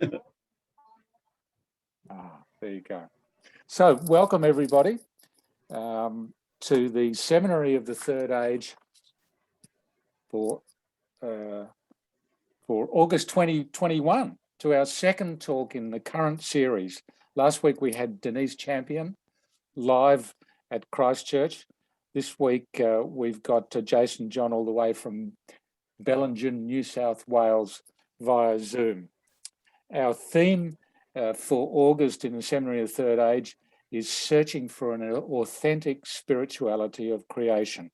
There you go. So welcome everybody to the Seminary of the Third Age for August 2021, to our second talk in the current series. Last week we had Denise Champion live at Christchurch. This week we've got Jason John all the way from Bellingen, New South Wales via Zoom. Our theme for August in the Seminary of the Third Age is searching for an authentic spirituality of creation.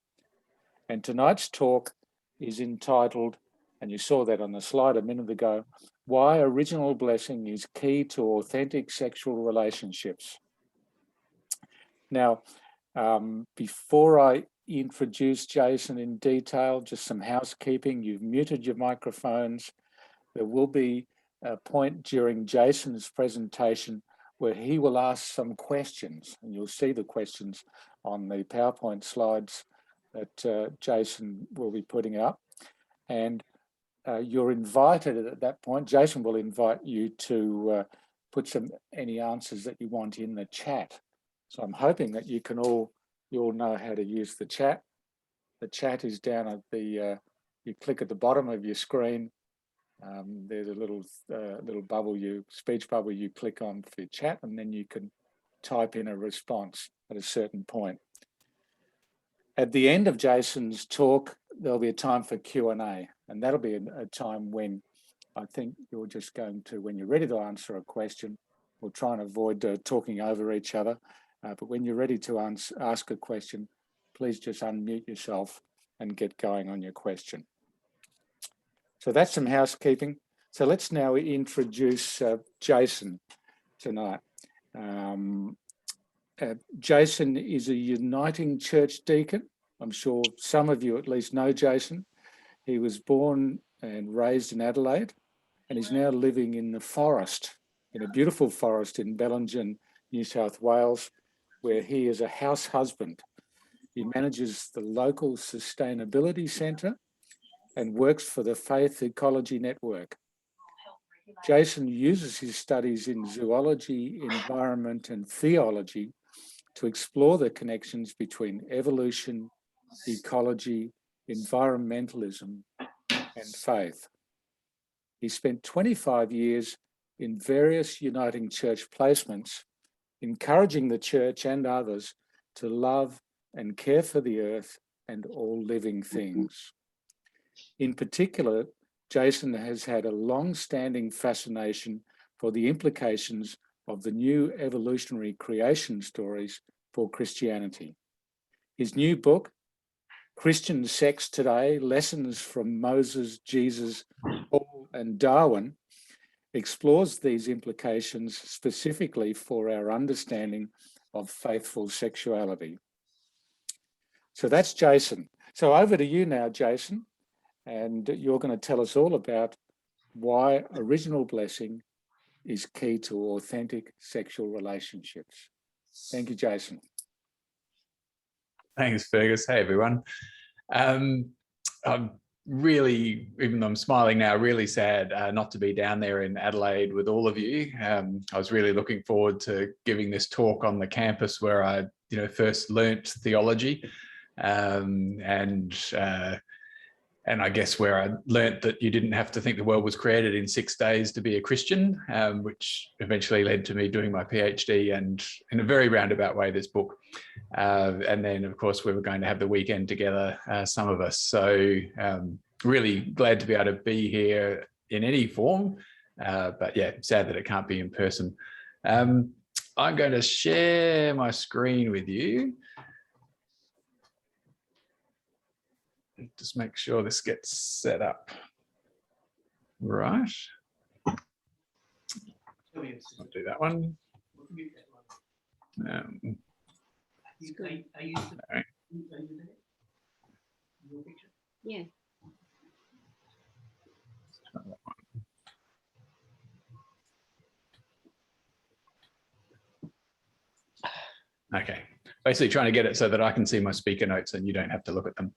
And tonight's talk is entitled, and you saw that on the slide a minute ago, Why Original Blessing is Key to Authentic Sexual Relationships. Now, before I introduce Jason in detail, just some housekeeping. You've muted your microphones. There will be a point during Jason's presentation where he will ask some questions, and you'll see the questions on the PowerPoint slides that Jason will be putting up. And you're invited at that point. Jason will invite you to put any answers that you want in the chat. So I'm hoping that you all know how to use the chat. The chat is down at the, you click at the bottom of your screen. There's a little speech bubble you click on for your chat, and then you can type in a response at a certain point. At the end of Jason's talk, there'll be a time for Q&A, and that'll be a time when I think you're just going to, when you're ready to answer a question, we'll try and avoid talking over each other, but when you're ready to ask a question, please just unmute yourself and get going on your question. So that's some housekeeping. So let's now introduce Jason tonight. Jason is a Uniting Church deacon. I'm sure some of you at least know Jason. He was born and raised in Adelaide, and is now living in the forest, in a beautiful forest in Bellingen, New South Wales, where he is a house husband. He manages the local sustainability centre and works for the Faith Ecology Network. Jason uses his studies in zoology, environment and theology to explore the connections between evolution, ecology, environmentalism and faith. He spent 25 years in various Uniting Church placements, encouraging the church and others to love and care for the earth and all living things. In particular, Jason has had a long-standing fascination for the implications of the new evolutionary creation stories for Christianity. His new book, Christian Sex Today, Lessons from Moses, Jesus, Paul and Darwin, explores these implications specifically for our understanding of faithful sexuality. So that's Jason. So over to you now, Jason, and you're going to tell us all about why original blessing is key to authentic sexual relationships. Thank you, Jason. Thanks, Fergus. Hey, everyone. I'm really, even though I'm smiling now, really sad not to be down there in Adelaide with all of you. I was really looking forward to giving this talk on the campus where I, first learnt theology, and I guess where I learnt that you didn't have to think the world was created in 6 days to be a Christian, which eventually led to me doing my PhD and, in a very roundabout way, this book. And then, of course, we were going to have the weekend together, some of us. So really glad to be able to be here in any form. But yeah, sad that it can't be in person. I'm going to share my screen with you. Just make sure this gets set up right. I'll do that one. Yeah. Okay, basically trying to get it so that I can see my speaker notes and you don't have to look at them.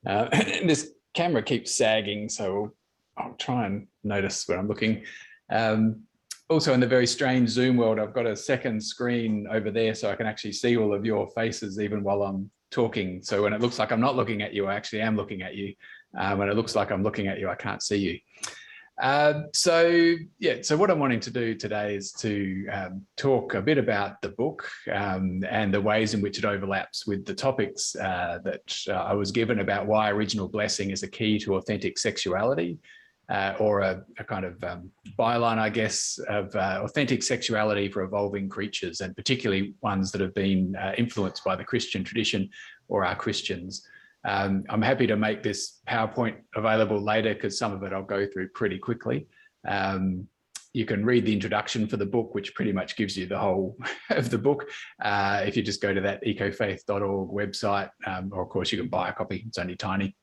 This camera keeps sagging, so I'll try and notice where I'm looking. Also, in the very strange Zoom world, I've got a second screen over there so I can actually see all of your faces even while I'm talking. So when it looks like I'm not looking at you, I actually am looking at you. When it looks like I'm looking at you, I can't see you. So what I'm wanting to do today is to talk a bit about the book and the ways in which it overlaps with the topics that I was given about why original blessing is a key to authentic sexuality, or a kind of byline, I guess, of authentic sexuality for evolving creatures, and particularly ones that have been influenced by the Christian tradition or are Christians. I'm happy to make this PowerPoint available later because some of it I'll go through pretty quickly. You can read the introduction for the book, which pretty much gives you the whole of the book. If you just go to that ecofaith.org website, or of course you can buy a copy, it's only tiny.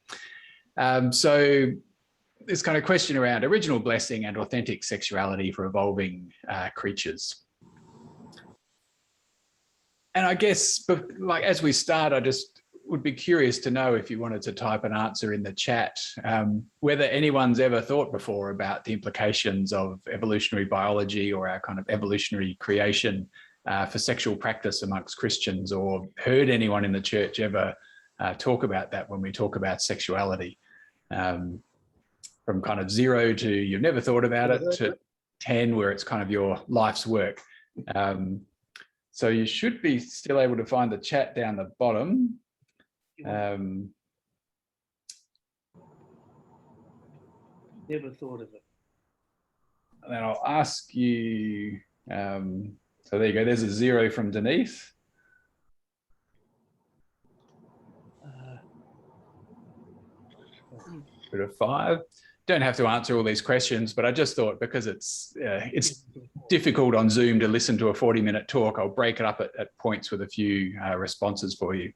So this kind of question around original blessing and authentic sexuality for evolving creatures. And I guess, like, as we start, I just would be curious to know if you wanted to type an answer in the chat, whether anyone's ever thought before about the implications of evolutionary biology or our kind of evolutionary creation for sexual practice amongst Christians, or heard anyone in the church ever talk about that when we talk about sexuality. From kind of 0 to you've never thought about it, to 10 where it's kind of your life's work. So you should be still able to find the chat down the bottom. Never thought of it. And then I'll ask you, so there you go, there's a 0 from Denise. Bit of 5. Don't have to answer all these questions, but I just thought, because it's difficult on Zoom to listen to a 40-minute talk, I'll break it up at points with a few responses for you.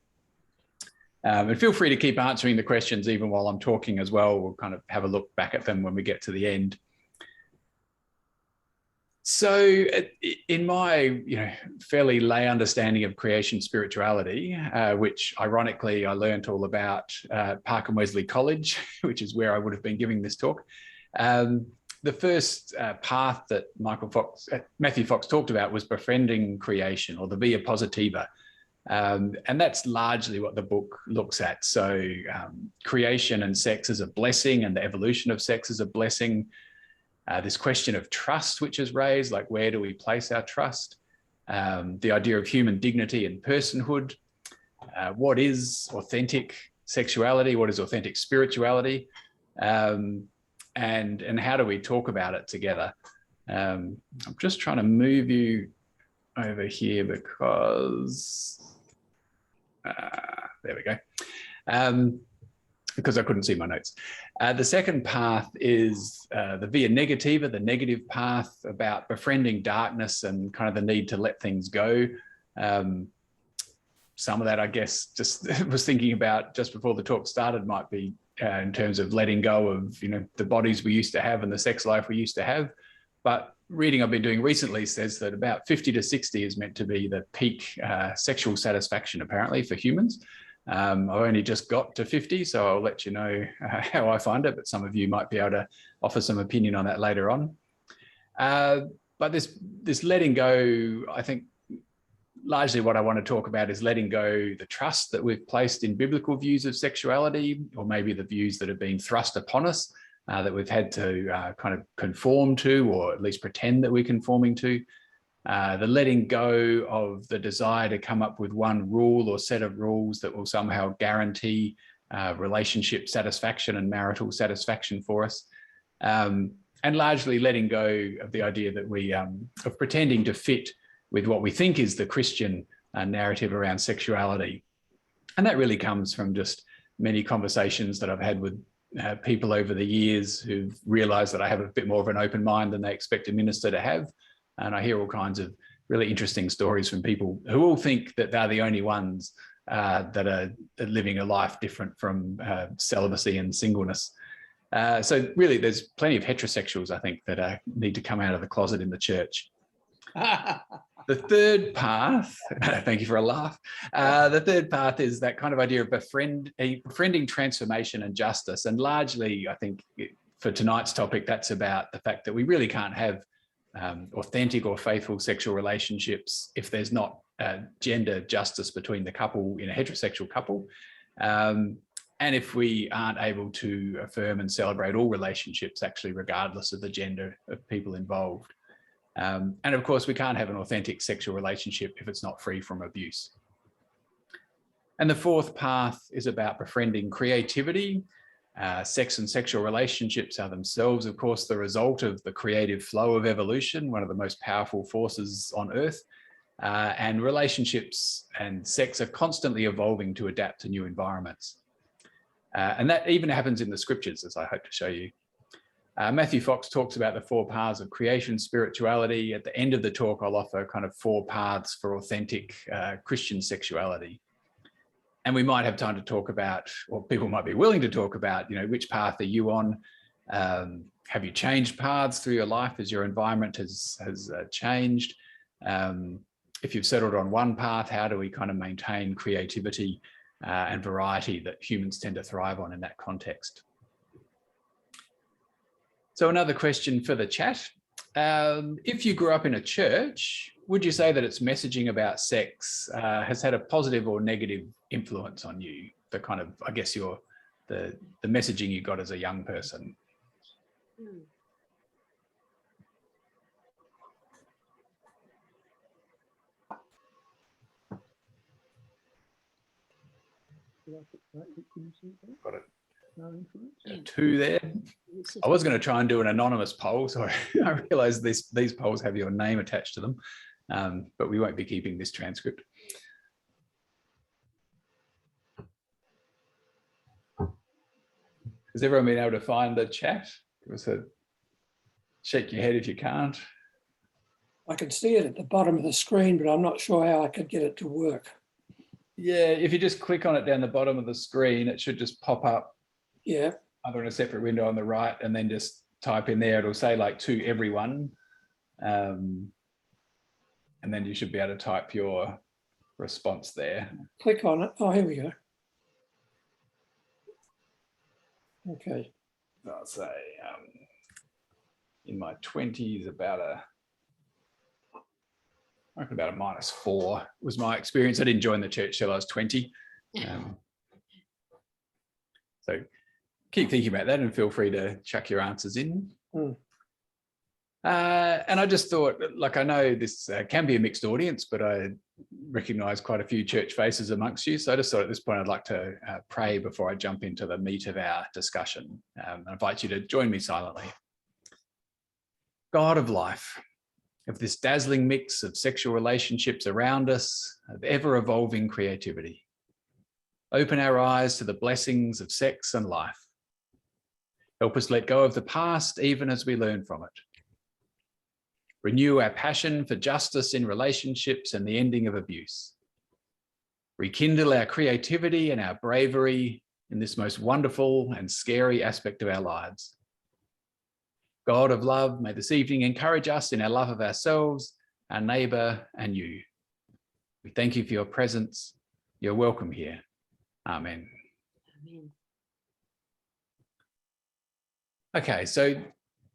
And feel free to keep answering the questions even while I'm talking as well. We'll kind of have a look back at them when we get to the end. So in my fairly lay understanding of creation spirituality, which ironically I learned all about Park and Wesley College, which is where I would have been giving this talk. The first path that Matthew Fox talked about was befriending creation, or the via positiva. And that's largely what the book looks at. So creation and sex as a blessing, and the evolution of sex as a blessing. This question of trust, which is raised, like where do we place our trust? The idea of human dignity and personhood. What is authentic sexuality? What is authentic spirituality? And how do we talk about it together? I'm just trying to move you over here because there we go. Because I couldn't see my notes. The second path is the via negativa, the negative path, about befriending darkness and kind of the need to let things go. Some of that, I guess, just was thinking about just before the talk started, might be in terms of letting go of the bodies we used to have and the sex life we used to have. But reading I've been doing recently says that about 50 to 60 is meant to be the peak sexual satisfaction, apparently, for humans. I've only just got to 50, so I'll let you know how I find it, but some of you might be able to offer some opinion on that later on. But this letting go, I think largely what I want to talk about is letting go the trust that we've placed in biblical views of sexuality, or maybe the views that have been thrust upon us that we've had to kind of conform to, or at least pretend that we're conforming to. The letting go of the desire to come up with one rule or set of rules that will somehow guarantee relationship satisfaction and marital satisfaction for us. And largely letting go of the idea that we, of pretending to fit with what we think is the Christian narrative around sexuality. And that really comes from just many conversations that I've had with people over the years who've realized that I have a bit more of an open mind than they expect a minister to have. And I hear all kinds of really interesting stories from people who all think that they're the only ones that are living a life different from celibacy and singleness. So really, there's plenty of heterosexuals, I think, that need to come out of the closet in the church. The third path, thank you for a laugh. The third path is that kind of idea of befriending transformation and justice. And largely, I think, for tonight's topic, that's about the fact that we really can't have authentic or faithful sexual relationships if there's not gender justice between the couple in a heterosexual couple. And if we aren't able to affirm and celebrate all relationships, actually, regardless of the gender of people involved. And of course, we can't have an authentic sexual relationship if it's not free from abuse. And the fourth path is about befriending creativity. Sex and sexual relationships are themselves, of course, the result of the creative flow of evolution, one of the most powerful forces on Earth. And relationships and sex are constantly evolving to adapt to new environments. And that even happens in the scriptures, as I hope to show you. Matthew Fox talks about the 4 paths of creation, spirituality. At the end of the talk, I'll offer kind of 4 paths for authentic Christian sexuality. And we might have time to talk about, or people might be willing to talk about, you know, which path are you on? Have you changed paths through your life as your environment has changed? If you've settled on one path, how do we kind of maintain creativity and variety that humans tend to thrive on in that context? So another question for the chat. If you grew up in a church, would you say that its messaging about sex has had a positive or negative influence on you? The kind of, I guess, the messaging you got as a young person. Got it. Yeah. 2 there. I was going to try and do an anonymous poll, so I realised these polls have your name attached to them, but we won't be keeping this transcript. Has everyone been able to find the chat? Give us a shake your head if you can't. I can see it at the bottom of the screen, but I'm not sure how I could get it to work. Yeah, if you just click on it down the bottom of the screen, it should just pop up. Yeah. Either in a separate window on the right, and then just type in there. It'll say like to everyone. And then you should be able to type your response there. Click on it. Oh, here we go. Okay. I'll say in my 20s, about a -4 was my experience. I didn't join the church till I was 20. So keep thinking about that and feel free to chuck your answers in. And I just thought, like, I know this can be a mixed audience, but I recognize quite a few church faces amongst you. So I just thought at this point, I'd like to pray before I jump into the meat of our discussion. I invite you to join me silently. God of life, of this dazzling mix of sexual relationships around us, of ever-evolving creativity, open our eyes to the blessings of sex and life. Help us let go of the past, even as we learn from it. Renew our passion for justice in relationships and the ending of abuse. Rekindle our creativity and our bravery in this most wonderful and scary aspect of our lives. God of love, may this evening encourage us in our love of ourselves, our neighbour, and you. We thank you for your presence. You're welcome here. Amen. Amen. Okay, so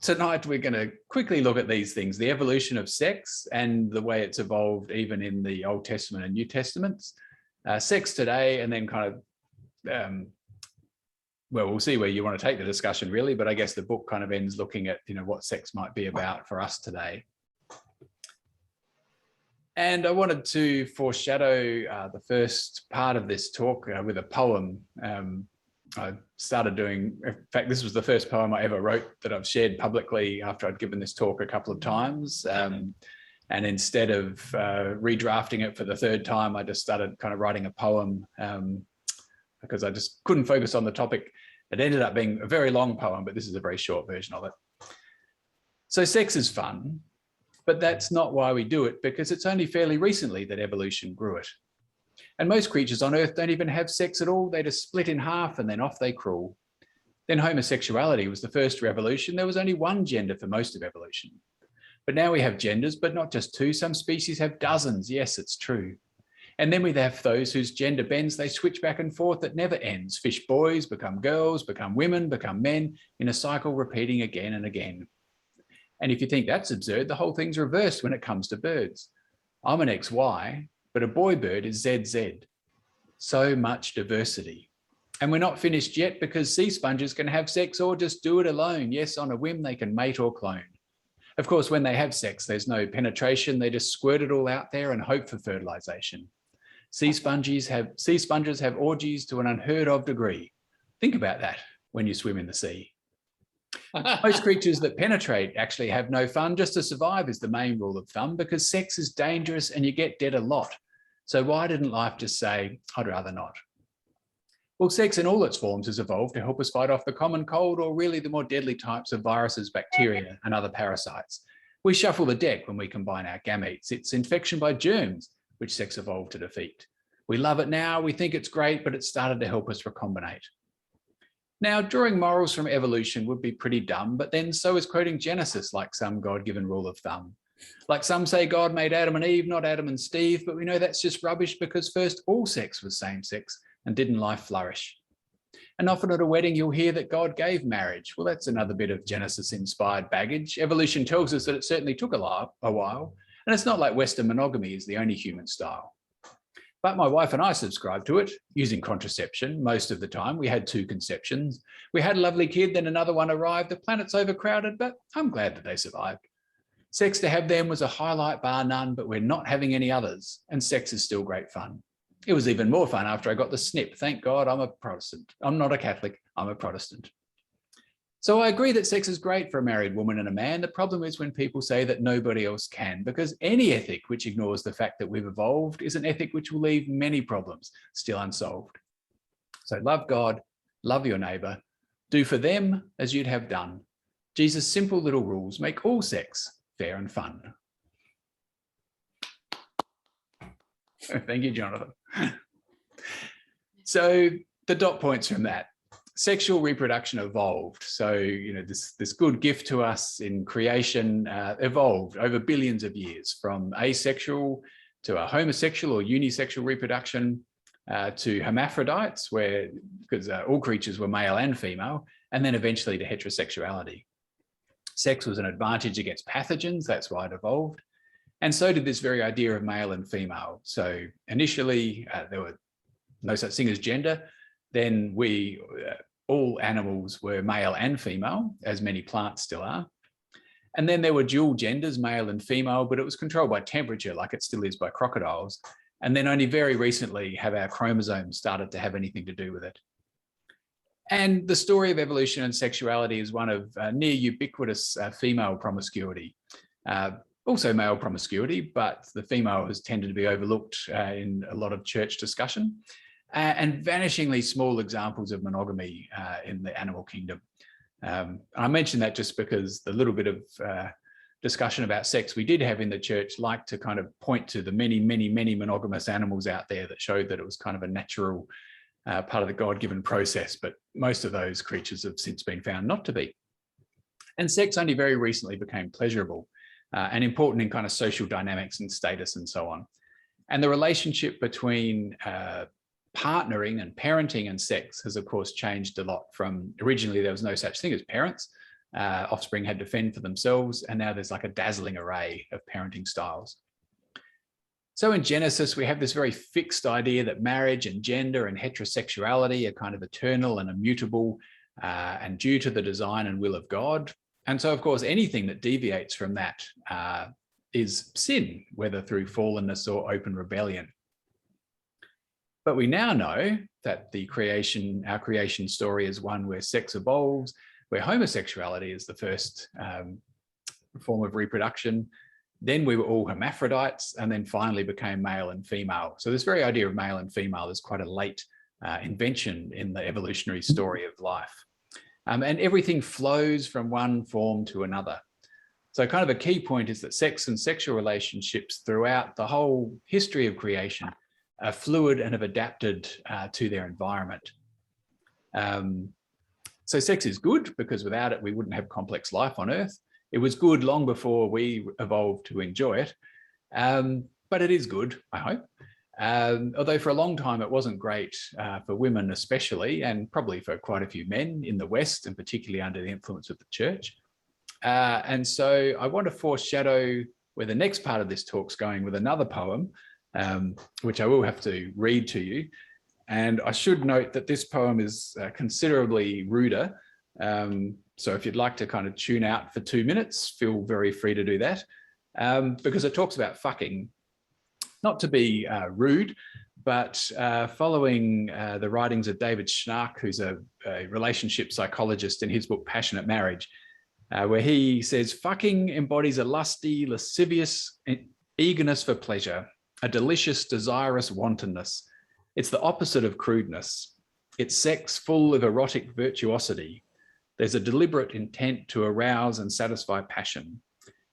tonight we're going to quickly look at these things, the evolution of sex and the way it's evolved even in the Old Testament and New Testaments. Sex today, and then kind of, well, we'll see where you want to take the discussion really, but I guess the book kind of ends looking at, you know, what sex might be about for us today. And I wanted to foreshadow the first part of this talk with a poem. I started doing, in fact, this was the first poem I ever wrote that I've shared publicly after I'd given this talk a couple of times. And instead of redrafting it for the third time, I just started kind of writing a poem because I just couldn't focus on the topic. It ended up being a very long poem, but this is a very short version of it. So sex is fun, but that's not why we do it, because it's only fairly recently that evolution grew it. And most creatures on Earth don't even have sex at all. They just split in half and then off they crawl. Then homosexuality was the first revolution. There was only one gender for most of evolution. But now we have genders, but not just two. Some species have dozens. Yes, it's true. And then we have those whose gender bends, they switch back and forth, that never ends. Fish boys become girls, become women, become men, in a cycle repeating again and again. And if you think that's absurd, the whole thing's reversed when it comes to birds. I'm an XY, but a boy bird is ZZ. So much diversity. And we're not finished yet, because sea sponges can have sex or just do it alone. Yes, on a whim, they can mate or clone. Of course, when they have sex, there's no penetration. They just squirt it all out there and hope for fertilization. Sea sponges have orgies to an unheard of degree. Think about that when you swim in the sea. Most creatures that penetrate actually have no fun. Just to survive is the main rule of thumb, because sex is dangerous and you get dead a lot. So why didn't life just say, I'd rather not? Well, sex in all its forms has evolved to help us fight off the common cold, or really the more deadly types of viruses, bacteria, and other parasites. We shuffle the deck when we combine our gametes. It's infection by germs, which sex evolved to defeat. We love it now, we think it's great, but it started to help us recombinate. Now, drawing morals from evolution would be pretty dumb, but then so is quoting Genesis like some God-given rule of thumb. Like some say God made Adam and Eve, not Adam and Steve, but we know that's just rubbish, because first all sex was same sex, and didn't life flourish? And often at a wedding, you'll hear that God gave marriage. Well, that's another bit of Genesis-inspired baggage. Evolution tells us that it certainly took a while, and it's not like Western monogamy is the only human style. But my wife and I subscribe to it, using contraception most of the time. We had 2 conceptions. We had a lovely kid, then another one arrived. The planet's overcrowded, but I'm glad that they survived. Sex to have them was a highlight bar none, but we're not having any others, and sex is still great fun. It was even more fun after I got the snip. Thank God I'm a Protestant. I'm not a Catholic, I'm a Protestant. So I agree that sex is great for a married woman and a man. The problem is when people say that nobody else can, because any ethic which ignores the fact that we've evolved is an ethic which will leave many problems still unsolved. So love God, love your neighbor, do for them as you'd have done. Jesus' simple little rules make all sex fair and fun. Thank you, Jonathan. So the dot points from that. Sexual reproduction evolved. So, you know, this good gift to us in creation evolved over billions of years, from asexual to a homosexual or unisexual reproduction to hermaphrodites, because all creatures were male and female, and then eventually to heterosexuality. Sex was an advantage against pathogens. That's why it evolved. And so did this very idea of male and female. So initially, there were no such thing as gender. Then all animals were male and female, as many plants still are. And then there were dual genders, male and female, but it was controlled by temperature, like it still is by crocodiles. And then only very recently have our chromosomes started to have anything to do with it. And the story of evolution and sexuality is one of near ubiquitous female promiscuity. Also male promiscuity, but the female has tended to be overlooked in a lot of church discussion, and vanishingly small examples of monogamy in the animal kingdom. I mention that just because the little bit of discussion about sex we did have in the church liked to kind of point to the many, many, many monogamous animals out there that showed that it was kind of a natural part of the God-given process, but most of those creatures have since been found not to be. And sex only very recently became pleasurable and important in kind of social dynamics and status and so on. And the relationship between partnering and parenting and sex has, of course, changed a lot. From originally, there was no such thing as parents. Offspring had to fend for themselves, and now there's like a dazzling array of parenting styles. So in Genesis, we have this very fixed idea that marriage and gender and heterosexuality are kind of eternal and immutable and due to the design and will of God. And so, of course, anything that deviates from that is sin, whether through fallenness or open rebellion. But we now know that our creation story is one where sex evolves, where homosexuality is the first form of reproduction. Then we were all hermaphrodites, and then finally became male and female. So this very idea of male and female is quite a late invention in the evolutionary story of life. And everything flows from one form to another. So kind of a key point is that sex and sexual relationships throughout the whole history of creation are fluid and have adapted to their environment. So sex is good because without it, we wouldn't have complex life on Earth. It was good long before we evolved to enjoy it, but it is good, I hope. Although for a long time it wasn't great for women especially, and probably for quite a few men in the West, and particularly under the influence of the church. And so I want to foreshadow where the next part of this talk's going with another poem, which I will have to read to you. And I should note that this poem is considerably ruder. So if you'd like to kind of tune out for 2 minutes, feel very free to do that, because it talks about fucking. Not to be rude, but following the writings of David Schnarch, who's a relationship psychologist, in his book Passionate Marriage, where he says, fucking embodies a lusty, lascivious eagerness for pleasure, a delicious, desirous wantonness. It's the opposite of crudeness. It's sex full of erotic virtuosity. There's a deliberate intent to arouse and satisfy passion.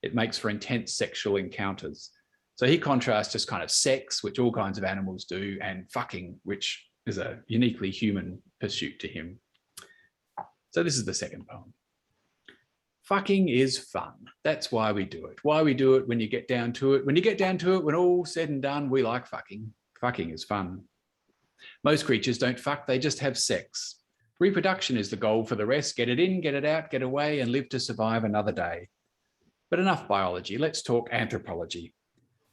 It makes for intense sexual encounters. So he contrasts just kind of sex, which all kinds of animals do, and fucking, which is a uniquely human pursuit to him. So this is the second poem. Fucking is fun. That's why we do it. Why we do it when you get down to it. When you get down to it, when all said and done, we like fucking. Fucking is fun. Most creatures don't fuck, they just have sex. Reproduction is the goal for the rest. Get it in, get it out, get away, and live to survive another day. But enough biology, let's talk anthropology.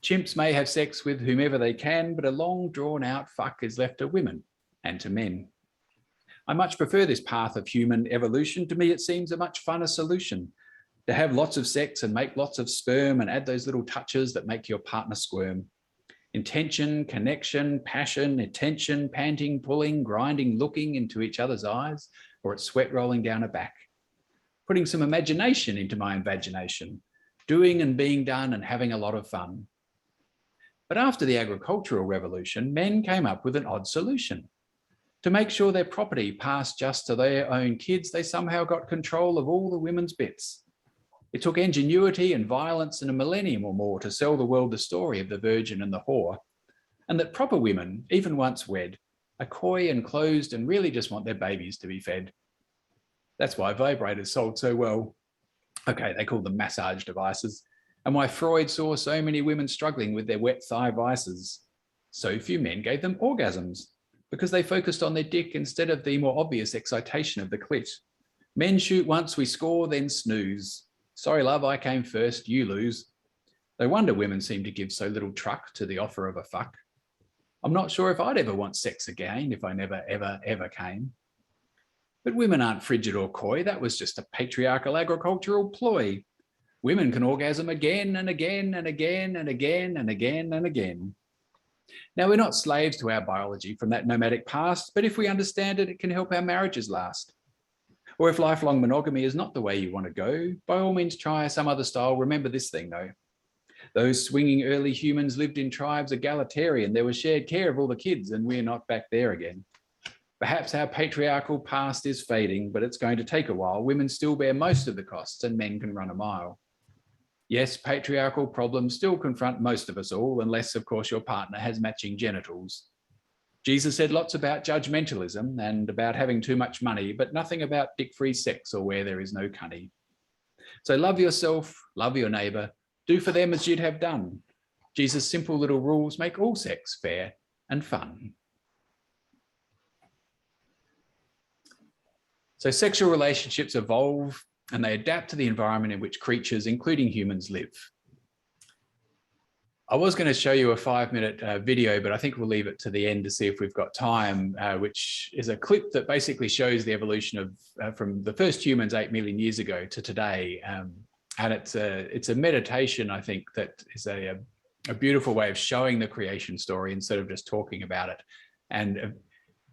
Chimps may have sex with whomever they can, but a long drawn out fuck is left to women and to men. I much prefer this path of human evolution. To me, it seems a much funner solution. To have lots of sex and make lots of sperm and add those little touches that make your partner squirm. Intention, connection, passion, attention, panting, pulling, grinding, looking into each other's eyes, or it's sweat rolling down a back. Putting some imagination into my invagination, doing and being done and having a lot of fun. But after the agricultural revolution, men came up with an odd solution. To make sure their property passed just to their own kids, they somehow got control of all the women's bits. It took ingenuity and violence and a millennium or more to sell the world the story of the virgin and the whore, and that proper women, even once wed, are coy and closed and really just want their babies to be fed. That's why vibrators sold so well. Okay, they call them massage devices. And why Freud saw so many women struggling with their wet thigh vices. So few men gave them orgasms because they focused on their dick instead of the more obvious excitation of the clit. Men shoot once, we score, then snooze. Sorry, love, I came first, you lose. No wonder women seem to give so little truck to the offer of a fuck. I'm not sure if I'd ever want sex again if I never, ever, ever came. But women aren't frigid or coy. That was just a patriarchal agricultural ploy. Women can orgasm again and again and again and again and again and again. Now, we're not slaves to our biology from that nomadic past, but if we understand it, it can help our marriages last. Or if lifelong monogamy is not the way you want to go, by all means try some other style. Remember this thing though. Those swinging early humans lived in tribes egalitarian. There was shared care of all the kids, and we're not back there again. Perhaps our patriarchal past is fading, but it's going to take a while. Women still bear most of the costs and men can run a mile. Yes, patriarchal problems still confront most of us all, unless, of course, your partner has matching genitals. Jesus said lots about judgmentalism and about having too much money, but nothing about dick-free sex or where there is no cunny. So love yourself, love your neighbour, do for them as you'd have done. Jesus' simple little rules make all sex fair and fun. So sexual relationships evolve and they adapt to the environment in which creatures, including humans, live. I was going to show you a 5-minute video, but I think we'll leave it to the end to see if we've got time, which is a clip that basically shows the evolution of from the first humans 8 million years ago to today. And it's a meditation, I think, that is a beautiful way of showing the creation story instead of just talking about it, and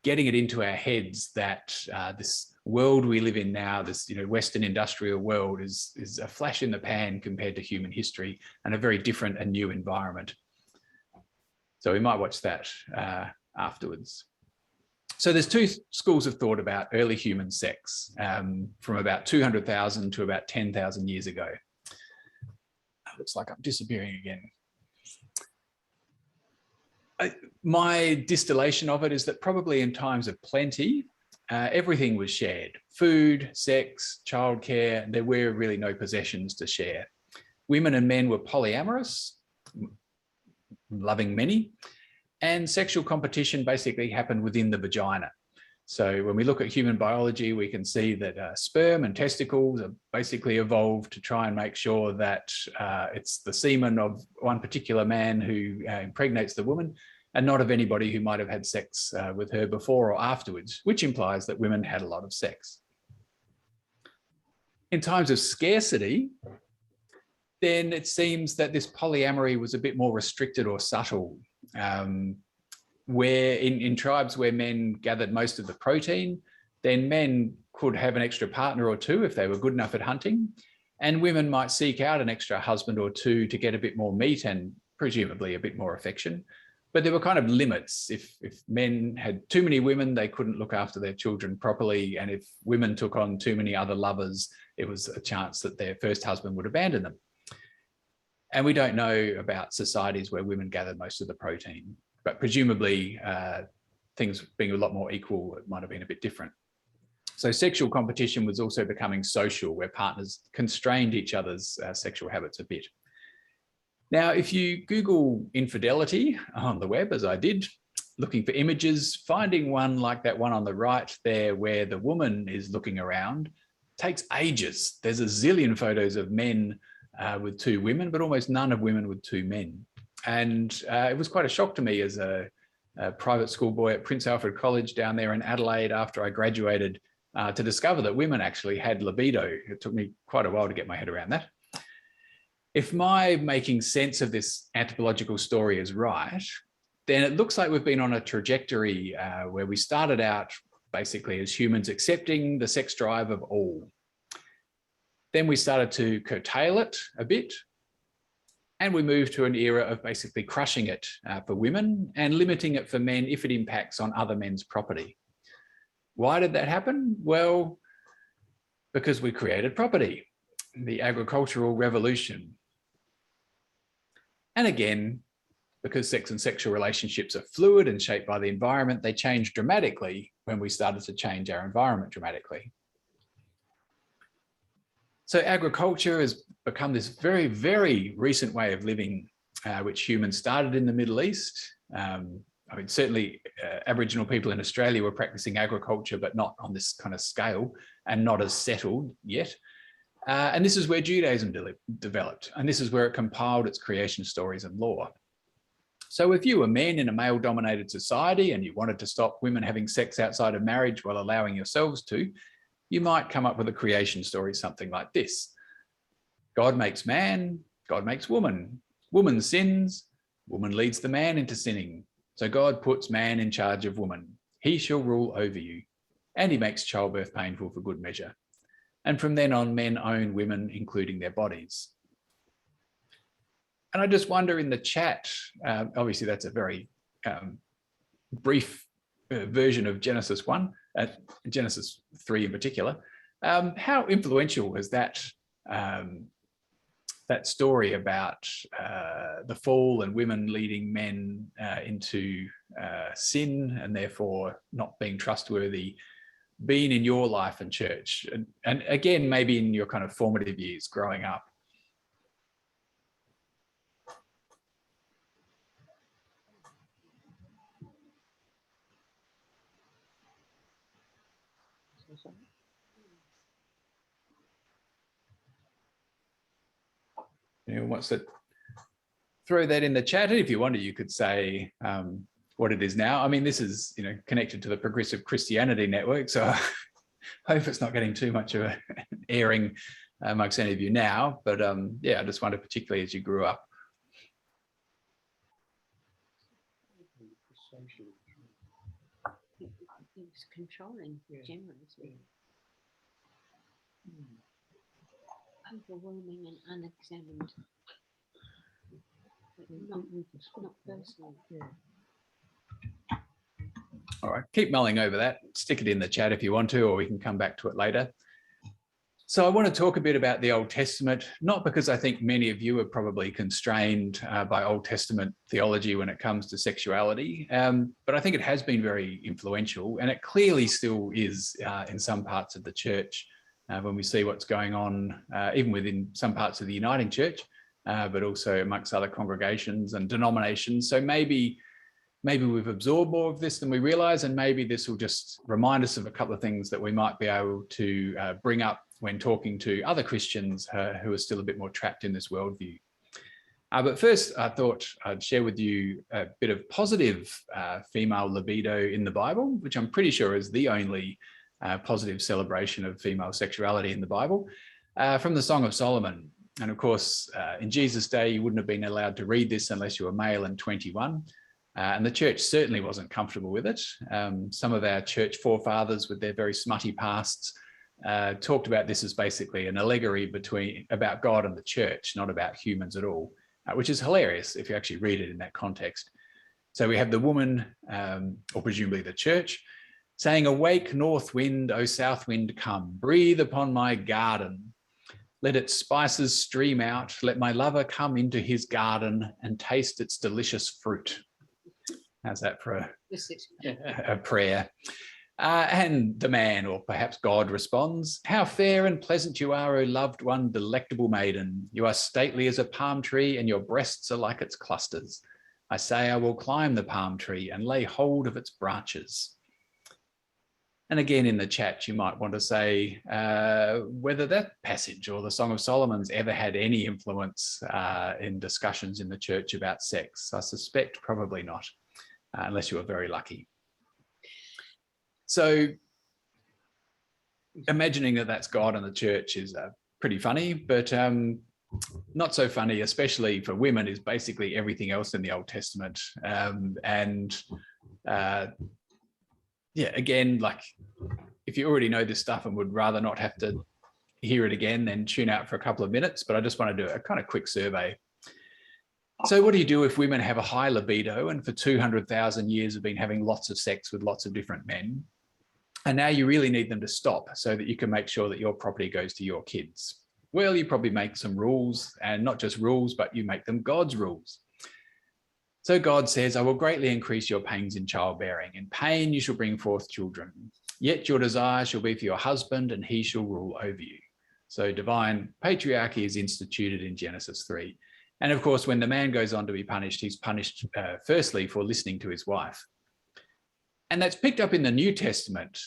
getting it into our heads that this world we live in now, this Western industrial world, is a flash in the pan compared to human history and a very different and new environment. So we might watch that afterwards. So there's two schools of thought about early human sex from about 200,000 to about 10,000 years ago. Looks like I'm disappearing again. My distillation of it is that probably in times of plenty, everything was shared. Food, sex, childcare, there were really no possessions to share. Women and men were polyamorous, loving many, And sexual competition basically happened within the vagina. So when we look at human biology, we can see that sperm and testicles are basically evolved to try and make sure that it's the semen of one particular man who impregnates the woman, and not of anybody who might have had sex with her before or afterwards, which implies that women had a lot of sex. In times of scarcity, then it seems that this polyamory was a bit more restricted or subtle, where in tribes where men gathered most of the protein, then men could have an extra partner or two if they were good enough at hunting, and women might seek out an extra husband or two to get a bit more meat and presumably a bit more affection. But there were kind of limits. If men had too many women, they couldn't look after their children properly. And if women took on too many other lovers, it was a chance that their first husband would abandon them. And we don't know about societies where women gathered most of the protein, but presumably things being a lot more equal, it might have been a bit different. So sexual competition was also becoming social, where partners constrained each other's sexual habits a bit. Now, if you Google infidelity on the web, as I did, looking for images, finding one like that one on the right there where the woman is looking around takes ages. There's a zillion photos of men with two women, but almost none of women with two men. And it was quite a shock to me as a private school boy at Prince Alfred College down there in Adelaide after I graduated to discover that women actually had libido. It took me quite a while to get my head around that. If my making sense of this anthropological story is right, then it looks like we've been on a trajectory where we started out basically as humans accepting the sex drive of all. Then we started to curtail it a bit, and we moved to an era of basically crushing it for women and limiting it for men if it impacts on other men's property. Why did that happen? Well, because we created property, the agricultural revolution. And again, because sex and sexual relationships are fluid and shaped by the environment, they changed dramatically when we started to change our environment dramatically. So agriculture has become this very, very recent way of living, which humans started in the Middle East. I mean, certainly Aboriginal people in Australia were practicing agriculture, but not on this kind of scale and not as settled yet. And this is where Judaism developed, and this is where it compiled its creation stories and law. So if you were men in a male-dominated society and you wanted to stop women having sex outside of marriage while allowing yourselves to, you might come up with a creation story something like this. God makes man, God makes woman. Woman sins, woman leads the man into sinning. So God puts man in charge of woman. He shall rule over you. And he makes childbirth painful for good measure. And from then on, men own women, including their bodies. And I just wonder in the chat, obviously that's a very brief version of Genesis 1, Genesis 3 in particular. How influential was that that story about the fall and women leading men into sin and therefore not being trustworthy, been in your life and church? And again, maybe in your kind of formative years growing up? Anyone wants to throw that in the chat? And if you wanted, you could say what it is now. I mean, this is, you know, connected to the Progressive Christianity Network, so I hope it's not getting too much of an airing amongst any of you now. But yeah, I just wonder, particularly as you grew up. It's controlling, generally speaking. Overwhelming and unexamined. Not personal. All right, keep mulling over that. Stick it in the chat if you want to, or we can come back to it later. So I want to talk a bit about the Old Testament, not because I think many of you are probably constrained by Old Testament theology when it comes to sexuality, but I think it has been very influential, and it clearly still is in some parts of the church when we see what's going on, even within some parts of the Uniting Church, but also amongst other congregations and denominations. So maybe maybe we've absorbed more of this than we realize, and maybe this will just remind us of a couple of things that we might be able to bring up when talking to other Christians who are still a bit more trapped in this worldview. But first, I thought I'd share with you a bit of positive female libido in the Bible, which I'm pretty sure is the only positive celebration of female sexuality in the Bible, from the Song of Solomon. And of course, in Jesus' day, you wouldn't have been allowed to read this unless you were male and 21. And the church certainly wasn't comfortable with it. Some of our church forefathers with their very smutty pasts talked about this as basically an allegory about God and the church, not about humans at all, which is hilarious if you actually read it in that context. So we have the woman, or presumably the church, saying, "Awake, north wind, O south wind, come, breathe upon my garden. Let its spices stream out. Let my lover come into his garden and taste its delicious fruit." How's that for a prayer? And the man, or perhaps God, responds, "How fair and pleasant you are, O loved one, delectable maiden. You are stately as a palm tree, and your breasts are like its clusters. I say I will climb the palm tree and lay hold of its branches." And again, in the chat, you might want to say whether that passage or the Song of Solomon's ever had any influence in discussions in the church about sex. I suspect probably not, unless you were very lucky. So imagining that that's God and the church is pretty funny, but not so funny, especially for women, is basically everything else in the Old Testament. Yeah, again, like if you already know this stuff and would rather not have to hear it again, then tune out for a couple of minutes. But I just want to do a kind of quick survey. So what do you do if women have a high libido and for 200,000 years have been having lots of sex with lots of different men? And now you really need them to stop so that you can make sure that your property goes to your kids. Well, you probably make some rules, and not just rules, but you make them God's rules. So God says, "I will greatly increase your pains in childbearing. In pain you shall bring forth children. Yet your desire shall be for your husband, and he shall rule over you." So divine patriarchy is instituted in Genesis 3. And of course, when the man goes on to be punished, he's punished firstly for listening to his wife. And that's picked up in the New Testament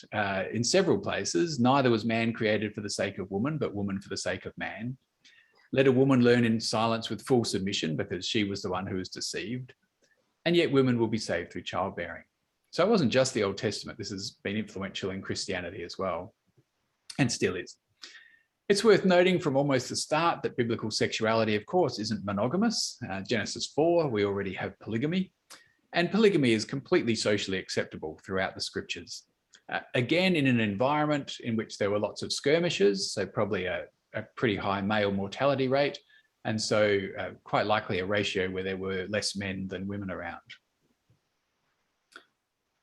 in several places. "Neither was man created for the sake of woman, but woman for the sake of man. Let a woman learn in silence with full submission, because she was the one who was deceived. And yet women will be saved through childbearing." So it wasn't just the Old Testament. This has been influential in Christianity as well, and still is. It's worth noting from almost the start that biblical sexuality, of course, isn't monogamous. Genesis 4, we already have polygamy. And polygamy is completely socially acceptable throughout the scriptures. Again, in an environment in which there were lots of skirmishes, so probably a pretty high male mortality rate, and so quite likely a ratio where there were less men than women around.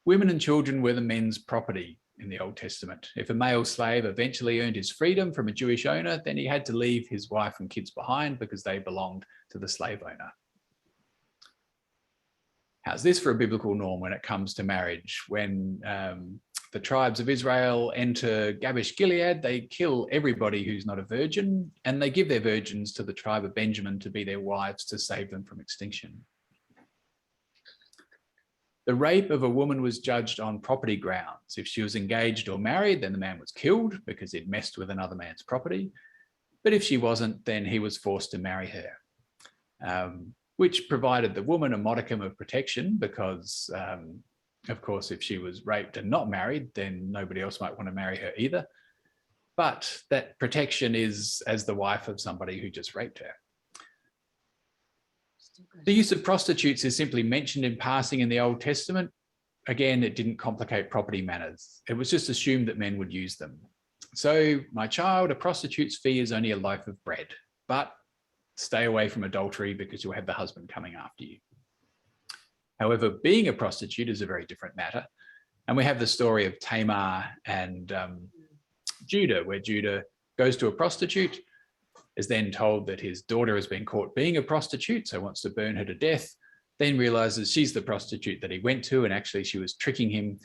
Women and children were the men's property in the Old Testament. If a male slave eventually earned his freedom from a Jewish owner, then he had to leave his wife and kids behind because they belonged to the slave owner. How's this for a biblical norm when it comes to marriage? When the tribes of Israel enter Jabesh Gilead, they kill everybody who's not a virgin, and they give their virgins to the tribe of Benjamin to be their wives to save them from extinction. The rape of a woman was judged on property grounds. If she was engaged or married, then the man was killed because he'd messed with another man's property. But if she wasn't, then he was forced to marry her, which provided the woman a modicum of protection because of course, if she was raped and not married, then nobody else might want to marry her either. But that protection is as the wife of somebody who just raped her. The use of prostitutes is simply mentioned in passing in the Old Testament. Again, it didn't complicate property matters. It was just assumed that men would use them. So, my child, a prostitute's fee is only a loaf of bread, but stay away from adultery because you'll have the husband coming after you. However, being a prostitute is a very different matter. And we have the story of Tamar and Judah, where Judah goes to a prostitute, is then told that his daughter has been caught being a prostitute, so wants to burn her to death, then realizes she's the prostitute that he went to, and actually she was tricking him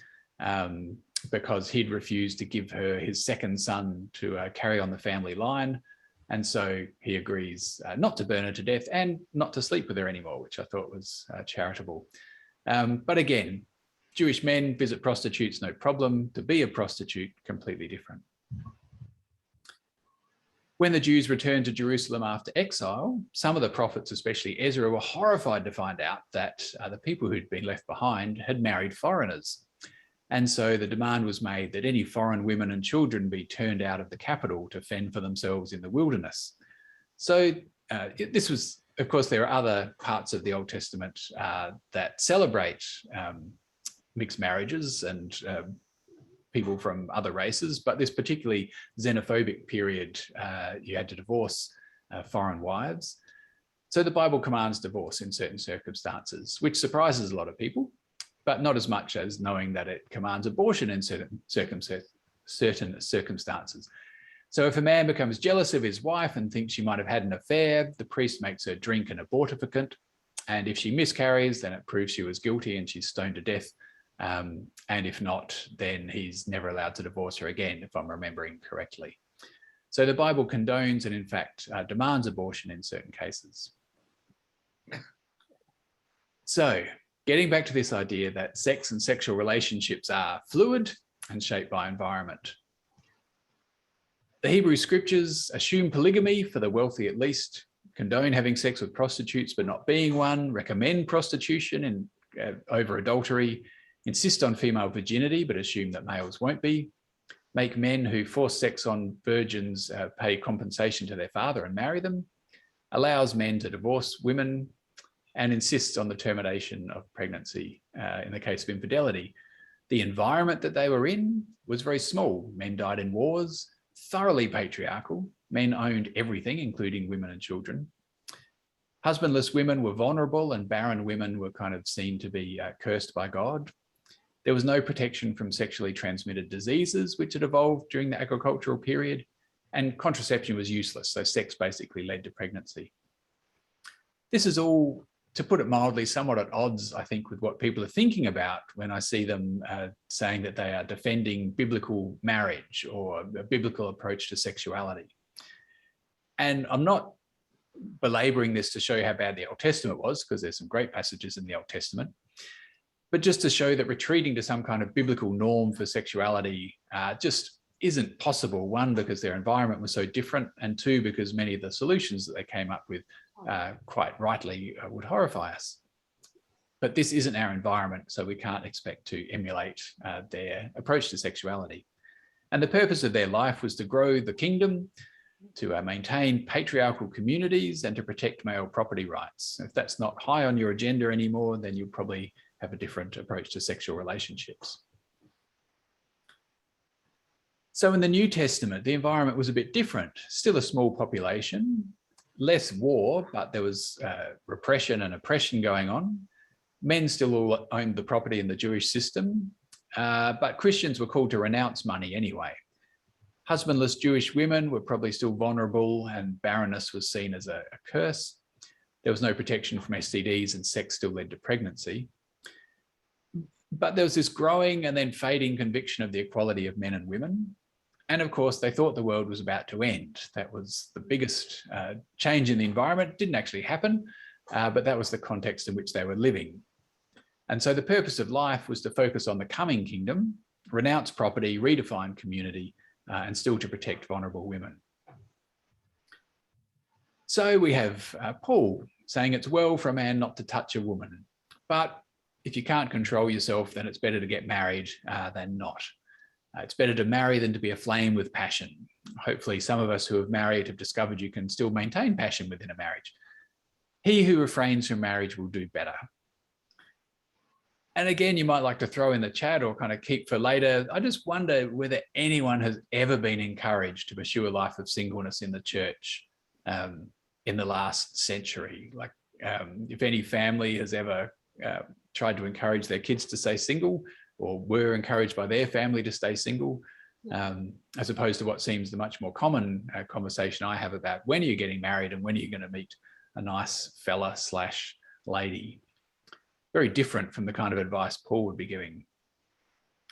because he'd refused to give her his second son to carry on the family line. And so he agrees not to burn her to death and not to sleep with her anymore, which I thought was charitable. But again, Jewish men visit prostitutes, no problem. To be a prostitute, completely different. When the Jews returned to Jerusalem after exile, some of the prophets, especially Ezra, were horrified to find out that the people who'd been left behind had married foreigners. And so the demand was made that any foreign women and children be turned out of the capital to fend for themselves in the wilderness. So this was, of course, there are other parts of the Old Testament that celebrate mixed marriages and people from other races, but this particularly xenophobic period, you had to divorce foreign wives. So the Bible commands divorce in certain circumstances, which surprises a lot of people, but not as much as knowing that it commands abortion in certain circumstances. So if a man becomes jealous of his wife and thinks she might have had an affair, the priest makes her drink an abortificant. And if she miscarries, then it proves she was guilty and she's stoned to death. And if not, then he's never allowed to divorce her again, if I'm remembering correctly. So the Bible condones and in fact demands abortion in certain cases. So getting back to this idea that sex and sexual relationships are fluid and shaped by environment. The Hebrew scriptures assume polygamy for the wealthy at least, condone having sex with prostitutes but not being one, recommend prostitution over adultery, insist on female virginity but assume that males won't be, make men who force sex on virgins pay compensation to their father and marry them, allows men to divorce women, and insists on the termination of pregnancy in the case of infidelity. The environment that they were in was very small. Men died in wars, thoroughly patriarchal. Men owned everything, including women and children. Husbandless women were vulnerable and barren women were kind of seen to be cursed by God. There was no protection from sexually transmitted diseases, which had evolved during the agricultural period, and contraception was useless. So sex basically led to pregnancy. This is all, to put it mildly, somewhat at odds, I think, with what people are thinking about when I see them saying that they are defending biblical marriage or a biblical approach to sexuality. And I'm not belaboring this to show how bad the Old Testament was, because there's some great passages in the Old Testament, but just to show that retreating to some kind of biblical norm for sexuality just isn't possible. One, because their environment was so different, and two, because many of the solutions that they came up with quite rightly would horrify us. But this isn't our environment, so we can't expect to emulate their approach to sexuality. And the purpose of their life was to grow the kingdom, to maintain patriarchal communities, and to protect male property rights. If that's not high on your agenda anymore, then you'll probably have a different approach to sexual relationships. So in the New Testament, the environment was a bit different. Still a small population, less war, but there was repression and oppression going on. Men still all owned the property in the Jewish system, but Christians were called to renounce money anyway. Husbandless Jewish women were probably still vulnerable, and barrenness was seen as a curse. There was no protection from STDs, and sex still led to pregnancy. But there was this growing and then fading conviction of the equality of men and women. And of course, they thought the world was about to end. That was the biggest change in the environment. It didn't actually happen, but that was the context in which they were living. And so the purpose of life was to focus on the coming kingdom, renounce property, redefine community, and still to protect vulnerable women. So we have Paul saying it's well for a man not to touch a woman, but if you can't control yourself, then it's better to get married than not. It's better to marry than to be aflame with passion. Hopefully some of us who have married have discovered you can still maintain passion within a marriage. He who refrains from marriage will do better. And again, you might like to throw in the chat or kind of keep for later. I just wonder whether anyone has ever been encouraged to pursue a life of singleness in the church in the last century. Like if any family has ever tried to encourage their kids to stay single, or were encouraged by their family to stay single, as opposed to what seems the much more common conversation I have about when are you getting married and when are you going to meet a nice fella / lady. Very different from the kind of advice Paul would be giving.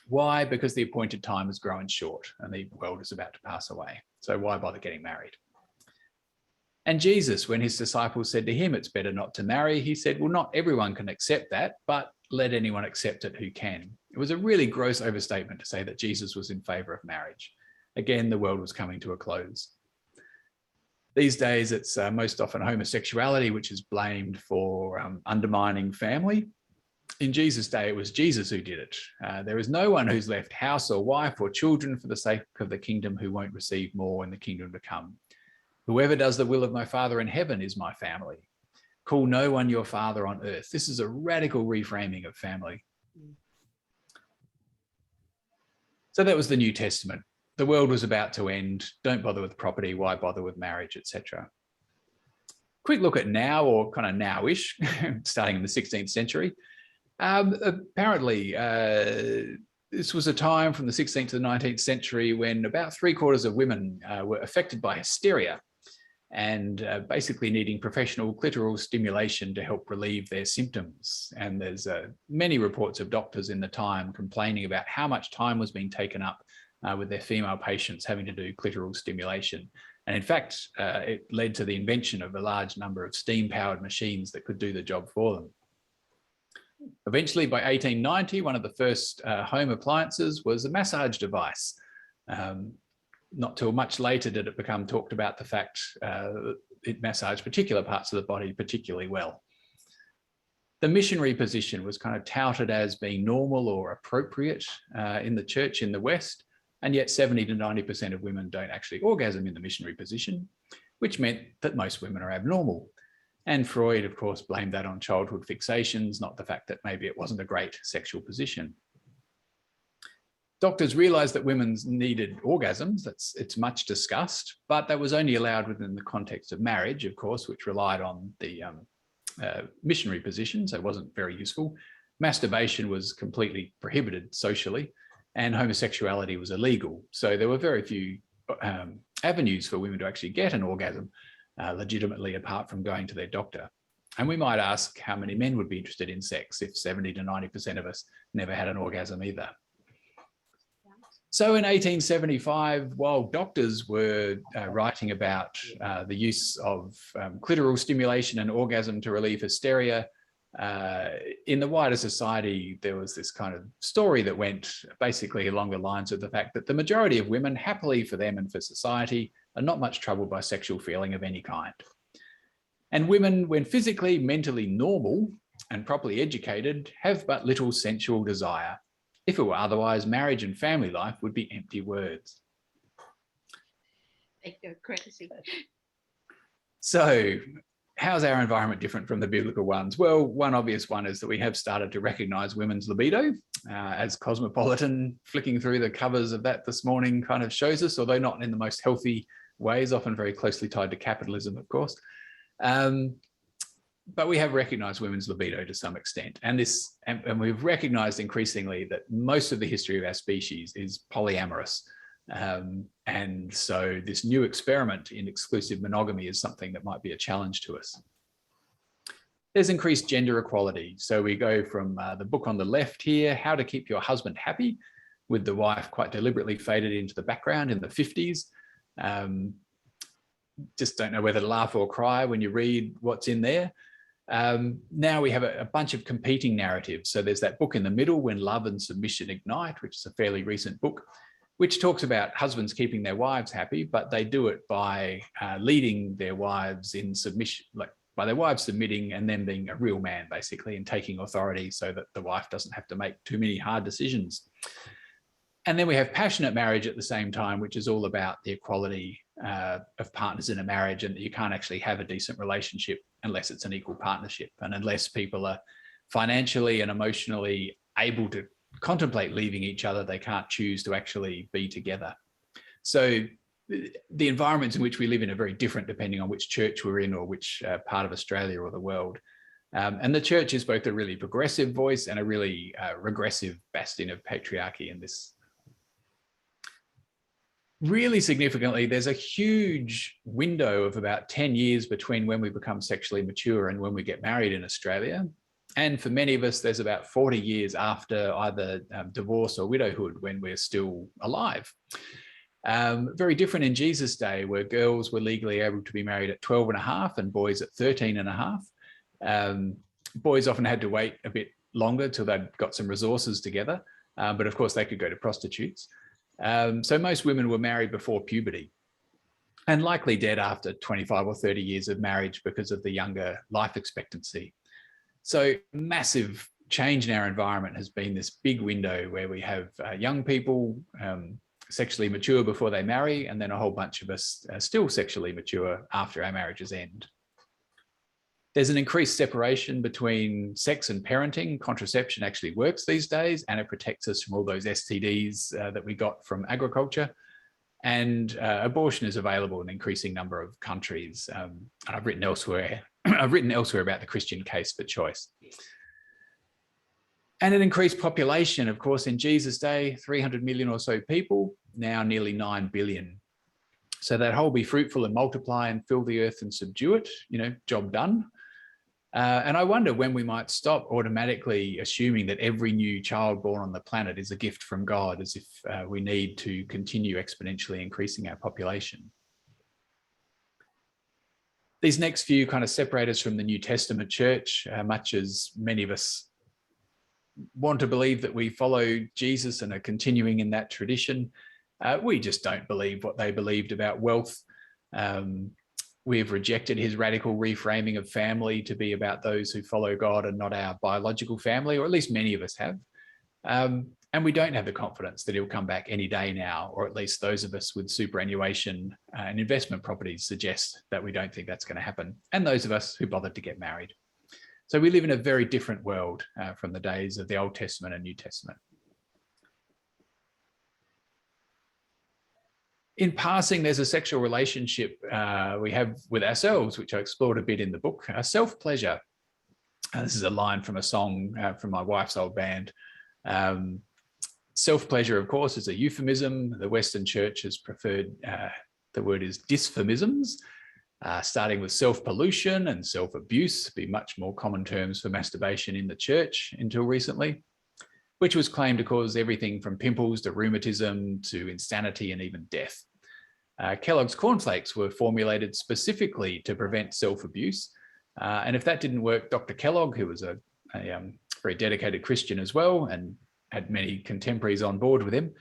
Why? Because the appointed time has grown short and the world is about to pass away. So why bother getting married? And Jesus, when his disciples said to him, it's better not to marry, he said, well, not everyone can accept that, but let anyone accept it who can. It was a really gross overstatement to say that Jesus was in favor of marriage. Again, the world was coming to a close. These days, it's most often homosexuality, which is blamed for undermining family. In Jesus' day, it was Jesus who did it. There is no one who's left house or wife or children for the sake of the kingdom who won't receive more in the kingdom to come. Whoever does the will of my Father in heaven is my family. Call no one your father on earth. This is a radical reframing of family. So that was the New Testament. The world was about to end. Don't bother with property. Why bother with marriage, etc. Quick look at now, or kind of now-ish, starting in the 16th century. Apparently, this was a time from the 16th to the 19th century when about 3/4 of women were affected by hysteria and basically needing professional clitoral stimulation to help relieve their symptoms. And there's many reports of doctors in the time complaining about how much time was being taken up with their female patients having to do clitoral stimulation. And in fact, it led to the invention of a large number of steam-powered machines that could do the job for them. Eventually, by 1890, one of the first home appliances was a massage device. Not till much later did it become talked about the fact it massaged particular parts of the body particularly well. The missionary position was kind of touted as being normal or appropriate in the church in the West, and yet 70 to 90% of women don't actually orgasm in the missionary position, which meant that most women are abnormal. And Freud, of course, blamed that on childhood fixations, not the fact that maybe it wasn't a great sexual position. Doctors realized that women needed orgasms. It's much discussed, but that was only allowed within the context of marriage, of course, which relied on the missionary position, so it wasn't very useful. Masturbation was completely prohibited socially, and homosexuality was illegal. So there were very few avenues for women to actually get an orgasm legitimately apart from going to their doctor. And we might ask how many men would be interested in sex if 70 to 90% of us never had an orgasm either. So in 1875, while doctors were writing about the use of clitoral stimulation and orgasm to relieve hysteria, in the wider society, there was this kind of story that went basically along the lines of the fact that the majority of women, happily for them and for society, are not much troubled by sexual feeling of any kind. And women, when physically, mentally normal and properly educated, have but little sensual desire. If it were otherwise, marriage and family life would be empty words. They go crazy. So how's our environment different from the biblical ones? Well, one obvious one is that we have started to recognize women's libido, as Cosmopolitan, flicking through the covers of that this morning, kind of shows us, although not in the most healthy ways, often very closely tied to capitalism, of course. But we have recognized women's libido to some extent. And we've recognized increasingly that most of the history of our species is polyamorous. And so this new experiment in exclusive monogamy is something that might be a challenge to us. There's increased gender equality. So we go from the book on the left here, How to Keep Your Husband Happy, with the wife quite deliberately faded into the background in the 50s. Just don't know whether to laugh or cry when you read what's in there. Now we have a bunch of competing narratives. So there's that book in the middle, When Love and Submission Ignite, which is a fairly recent book, which talks about husbands keeping their wives happy, but they do it by leading their wives in submission, like by their wives submitting and then being a real man, basically, and taking authority so that the wife doesn't have to make too many hard decisions. And then we have passionate marriage at the same time, which is all about the equality of partners in a marriage, and that you can't actually have a decent relationship unless it's an equal partnership, and unless people are financially and emotionally able to contemplate leaving each other, they can't choose to actually be together. So the environments in which we live in are very different depending on which church we're in or which part of Australia or the world. And the church is both a really progressive voice and a really regressive bastion of patriarchy in this. Really significantly, there's a huge window of about 10 years between when we become sexually mature and when we get married in Australia. And for many of us, there's about 40 years after either divorce or widowhood when we're still alive. Very different in Jesus' day, where girls were legally able to be married at 12 and a half and boys at 13 and a half. Boys often had to wait a bit longer till they'd got some resources together. But of course, they could go to prostitutes. So most women were married before puberty and likely dead after 25 or 30 years of marriage because of the younger life expectancy. So massive change in our environment has been this big window where we have young people sexually mature before they marry, and then a whole bunch of us still sexually mature after our marriages end. There's an increased separation between sex and parenting. Contraception actually works these days, and it protects us from all those STDs that we got from agriculture. And abortion is available in an increasing number of countries. And I've written elsewhere about the Christian case for choice. And an increased population, of course, in Jesus' day, 300 million or so people, now nearly 9 billion. So that whole be fruitful and multiply and fill the earth and subdue it, job done. And I wonder when we might stop automatically assuming that every new child born on the planet is a gift from God, as if we need to continue exponentially increasing our population. These next few kind of separate us from the New Testament church, much as many of us want to believe that we follow Jesus and are continuing in that tradition. We just don't believe what they believed about wealth. We've rejected his radical reframing of family to be about those who follow God and not our biological family, or at least many of us have. And we don't have the confidence that he'll come back any day now, or at least those of us with superannuation and investment properties suggest that we don't think that's going to happen, and those of us who bothered to get married. So we live in a very different world from the days of the Old Testament and New Testament. In passing, there's a sexual relationship we have with ourselves, which I explored a bit in the book, self-pleasure. This is a line from a song from my wife's old band. Self-pleasure, of course, is a euphemism. The Western Church has preferred, the word is dysphemisms, starting with self-pollution and self-abuse, be much more common terms for masturbation in the church until recently, which was claimed to cause everything from pimples to rheumatism to insanity and even death. Kellogg's cornflakes were formulated specifically to prevent self-abuse. And if that didn't work, Dr. Kellogg, who was a very dedicated Christian as well and had many contemporaries on board with him,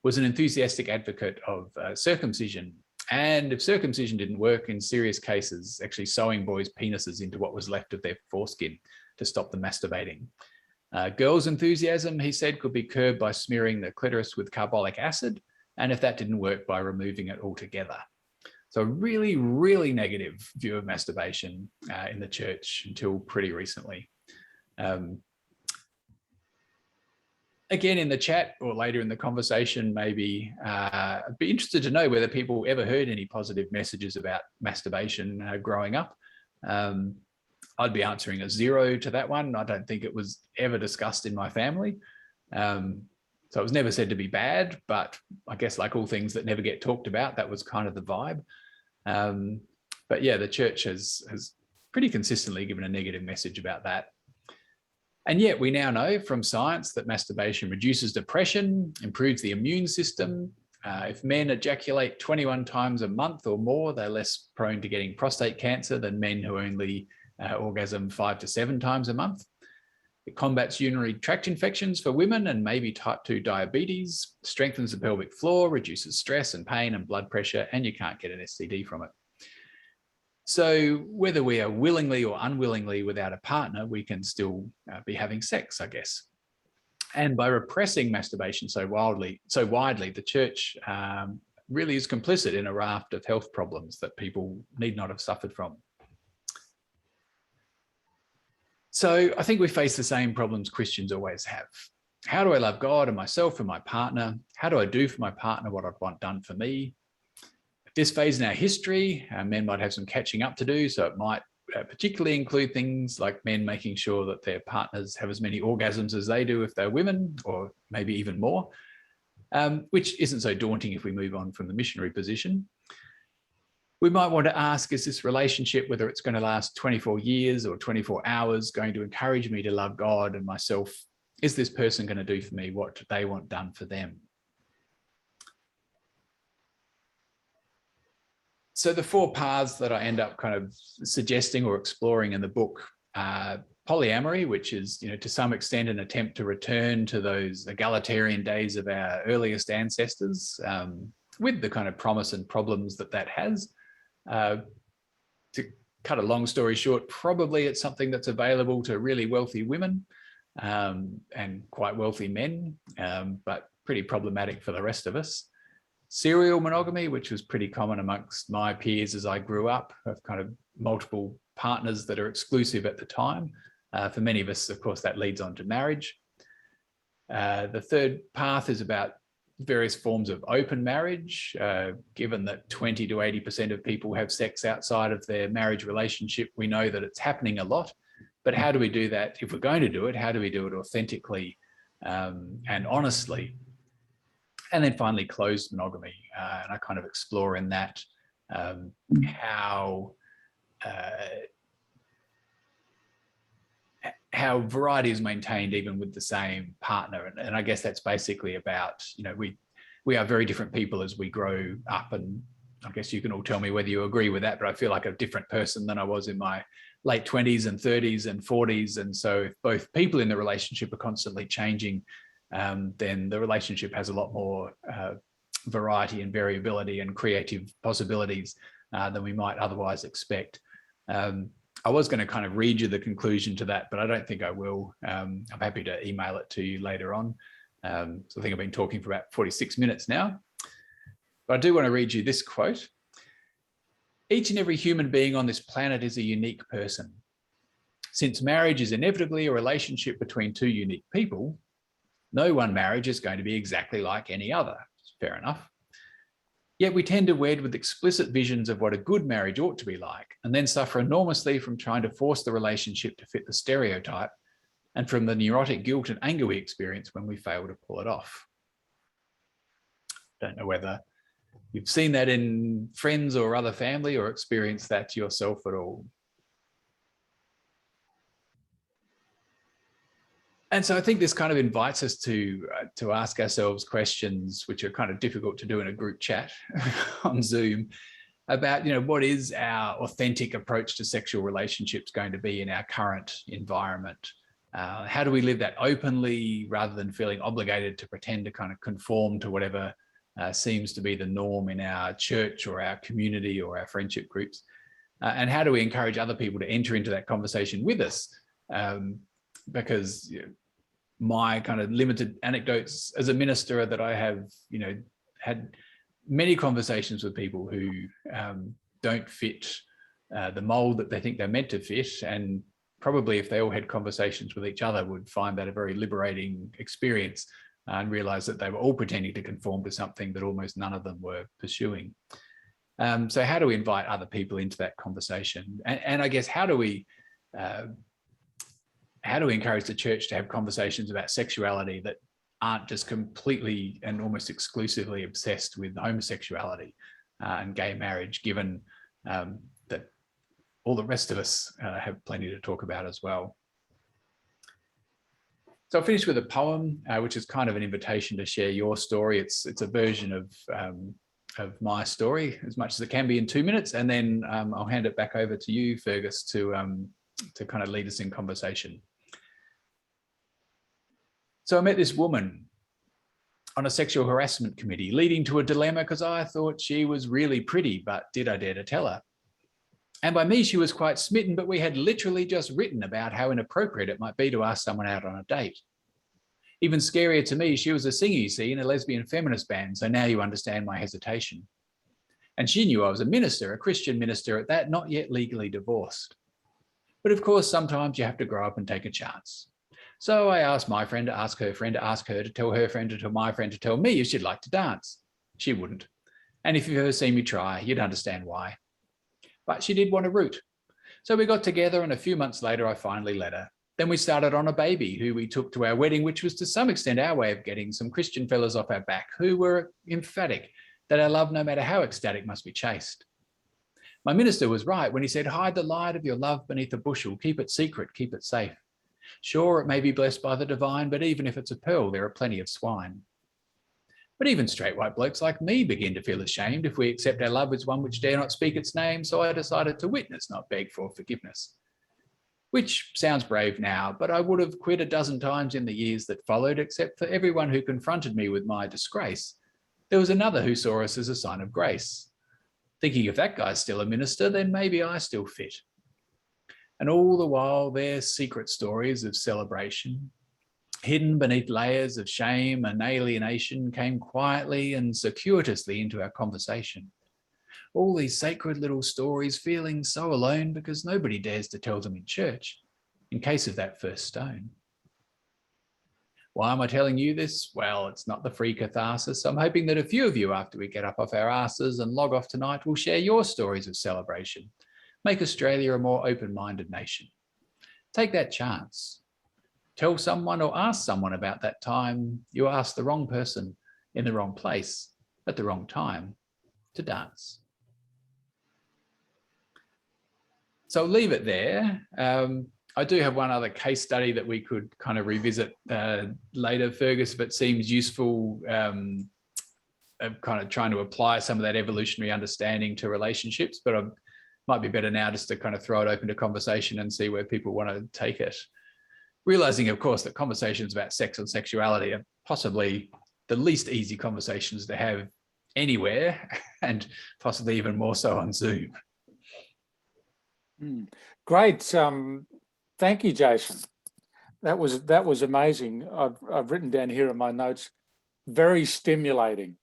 was an enthusiastic advocate of circumcision. And if circumcision didn't work, in serious cases, actually sewing boys' penises into what was left of their foreskin to stop them masturbating. Girls' enthusiasm, he said, could be curbed by smearing the clitoris with carbolic acid, and if that didn't work, by removing it altogether. So really, really negative view of masturbation in the church until pretty recently. Again, in the chat or later in the conversation, maybe I'd be interested to know whether people ever heard any positive messages about masturbation growing up. I'd be answering a 0 to that one. I don't think it was ever discussed in my family. So it was never said to be bad, but I guess like all things that never get talked about, that was kind of the vibe. But yeah, the church has pretty consistently given a negative message about that. And yet we now know from science that masturbation reduces depression, improves the immune system. If men ejaculate 21 times a month or more, they're less prone to getting prostate cancer than men who only orgasm 5 to 7 times a month. It combats urinary tract infections for women and maybe type 2 diabetes, strengthens the pelvic floor, reduces stress and pain and blood pressure, and you can't get an STD from it. So whether we are willingly or unwillingly without a partner, we can still be having sex, I guess. And by repressing masturbation so widely, the church really is complicit in a raft of health problems that people need not have suffered from. So I think we face the same problems Christians always have. How do I love God and myself and my partner? How do I do for my partner what I'd want done for me? At this phase in our history, men might have some catching up to do, so it might particularly include things like men making sure that their partners have as many orgasms as they do if they're women, or maybe even more, which isn't so daunting if we move on from the missionary position. We might want to ask, is this relationship, whether it's going to last 24 years or 24 hours, going to encourage me to love God and myself? Is this person going to do for me what they want done for them? So the 4 paths that I end up kind of suggesting or exploring in the book polyamory, which is, to some extent an attempt to return to those egalitarian days of our earliest ancestors, with the kind of promise and problems that has. To cut a long story short, probably it's something that's available to really wealthy women and quite wealthy men, but pretty problematic for the rest of us. Serial monogamy, which was pretty common amongst my peers as I grew up, of kind of multiple partners that are exclusive at the time. For many of us, of course, that leads on to marriage. The third path is about various forms of open marriage. Given that 20 to 80% of people have sex outside of their marriage relationship, we know that it's happening a lot. But how do we do that? If we're going to do it, how do we do it authentically and honestly? And then finally, closed monogamy. And I kind of explore in that how variety is maintained even with the same partner. And I guess that's basically about, we are very different people as we grow up. And I guess you can all tell me whether you agree with that, but I feel like a different person than I was in my late 20s and 30s and 40s. And so if both people in the relationship are constantly changing, then the relationship has a lot more variety and variability and creative possibilities than we might otherwise expect. I was going to kind of read you the conclusion to that, but I don't think I will. I'm happy to email it to you later on. So I think I've been talking for about 46 minutes now. But I do want to read you this quote. Each and every human being on this planet is a unique person. Since marriage is inevitably a relationship between two unique people, no one marriage is going to be exactly like any other. Fair enough. Yet we tend to wed with explicit visions of what a good marriage ought to be like, and then suffer enormously from trying to force the relationship to fit the stereotype and from the neurotic guilt and anger we experience when we fail to pull it off. Don't know whether you've seen that in friends or other family or experienced that yourself at all. And so I think this kind of invites us to ask ourselves questions which are kind of difficult to do in a group chat on Zoom about, what is our authentic approach to sexual relationships going to be in our current environment? How do we live that openly rather than feeling obligated to pretend to kind of conform to whatever seems to be the norm in our church or our community or our friendship groups? And how do we encourage other people to enter into that conversation with us? Because my kind of limited anecdotes as a minister that I have, had many conversations with people who don't fit the mold that they think they're meant to fit. And probably if they all had conversations with each other would find that a very liberating experience and realize that they were all pretending to conform to something that almost none of them were pursuing. So how do we invite other people into that conversation? And I guess how do we encourage the church to have conversations about sexuality that aren't just completely and almost exclusively obsessed with homosexuality and gay marriage, given that all the rest of us have plenty to talk about as well. So I'll finish with a poem, which is kind of an invitation to share your story. It's a version of my story as much as it can be in 2 minutes, and then I'll hand it back over to you, Fergus, to kind of lead us in conversation. So I met this woman on a sexual harassment committee, leading to a dilemma because I thought she was really pretty, but did I dare to tell her? And by me, she was quite smitten, but we had literally just written about how inappropriate it might be to ask someone out on a date. Even scarier to me, she was a singer, you see, in a lesbian feminist band, so now you understand my hesitation. And she knew I was a minister, a Christian minister at that, not yet legally divorced. But of course, sometimes you have to grow up and take a chance. So I asked my friend to ask her friend to ask her to tell her friend to tell my friend to tell me if she'd like to dance. She wouldn't. And if you've ever seen me try, you'd understand why. But she did want a root. So we got together, and a few months later, I finally let her. Then we started on a baby who we took to our wedding, which was to some extent our way of getting some Christian fellas off our back who were emphatic that our love, no matter how ecstatic, must be chaste. My minister was right when he said, hide the light of your love beneath a bushel, keep it secret, keep it safe. Sure, it may be blessed by the divine, but even if it's a pearl, there are plenty of swine. But even straight white blokes like me begin to feel ashamed if we accept our love as one which dare not speak its name, so I decided to witness, not beg for forgiveness. which sounds brave now, but I would have quit a dozen times in the years that followed, except for everyone who confronted me with my disgrace. There was another who saw us as a sign of grace. Thinking if that guy's still a minister, then maybe I still fit. And all the while, their secret stories of celebration, hidden beneath layers of shame and alienation, came quietly and circuitously into our conversation. All these sacred little stories, feeling so alone because nobody dares to tell them in church, in case of that first stone. Why am I telling you this? Well, it's not the free catharsis. I'm hoping that a few of you, after we get up off our asses and log off tonight, will share your stories of celebration. Make Australia a more open-minded nation. Take that chance. Tell someone or ask someone about that time you asked the wrong person in the wrong place at the wrong time to dance. So leave it there. I do have one other case study that we could kind of revisit later, Fergus, if it seems useful, kind of trying to apply some of that evolutionary understanding to relationships, but it might be better now just to kind of throw it open to conversation and see where people want to take it. Realizing, of course, that conversations about sex and sexuality are possibly the least easy conversations to have anywhere, and possibly even more so on Zoom. Great. Thank you, Jason. That was amazing. I've written down here in my notes, very stimulating.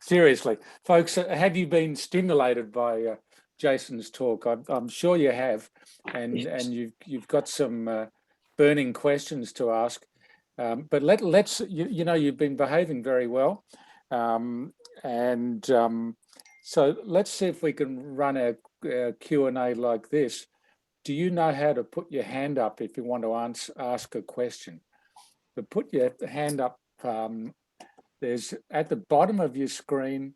Seriously, folks, have you been stimulated by Jason's talk? I'm sure you have, and you've got some burning questions to ask. But let's you've been behaving very well, so let's see if we can run a Q&A like this. Do you know how to put your hand up if you want to ask a question? But put your hand up. There's at the bottom of your screen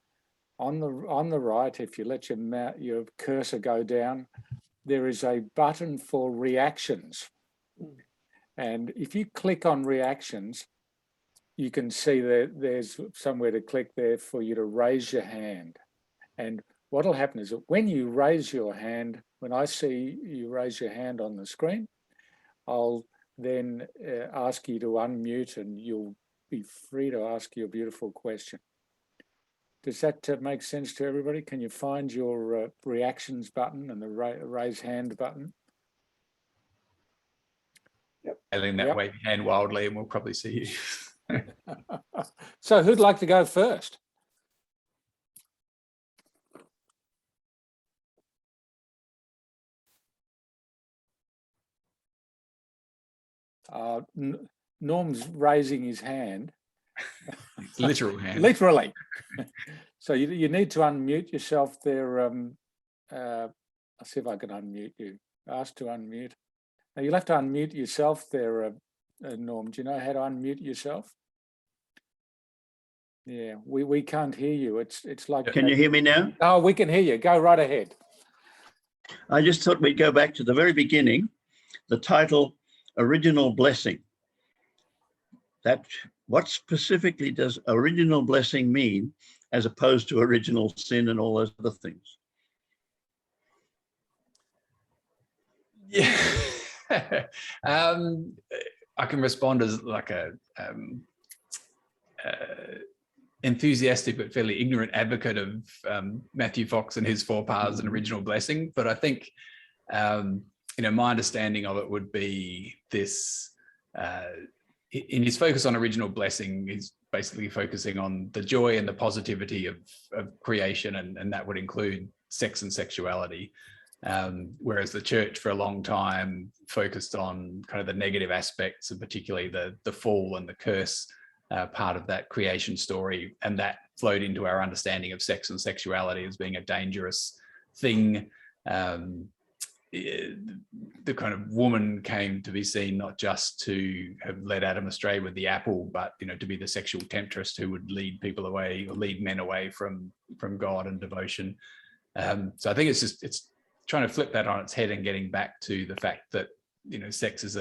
on the right. If you let your cursor go down, there is a button for reactions, and if you click on reactions, you can see that there's somewhere to click there for you to raise your hand. And what'll happen is that when you raise your hand, when I see you raise your hand on the screen, I'll then ask you to unmute and you'll be free to ask your beautiful question. Does that make sense to everybody? Can you find your reactions button and the raise hand button? Yep. And then that wave your hand wildly and we'll probably see you. So who'd like to go first? Norm's raising his hand. Literal hand. Literally. So you need to unmute yourself there. I'll see if I can unmute you. Ask to unmute. Now you'll have to unmute yourself there, Norm. Do you know how to unmute yourself? Yeah, we can't hear you. It's like. Can you hear me now? Oh, we can hear you. Go right ahead. I just thought we'd go back to the very beginning. The title, Original Blessing. What specifically does original blessing mean as opposed to original sin and all those other things? Yeah. I can respond as like a enthusiastic but fairly ignorant advocate of Matthew Fox and his 4 paths and original blessing. But I think, my understanding of it would be this, in his focus on original blessing, he's basically focusing on the joy and the positivity of creation, and that would include sex and sexuality. Whereas the church for a long time focused on kind of the negative aspects, and particularly the fall and the curse part of that creation story, and that flowed into our understanding of sex and sexuality as being a dangerous thing. The kind of woman came to be seen not just to have led Adam astray with the apple, but to be the sexual temptress who would lead people away, or lead men away from God and devotion. So I think it's trying to flip that on its head and getting back to the fact that sex is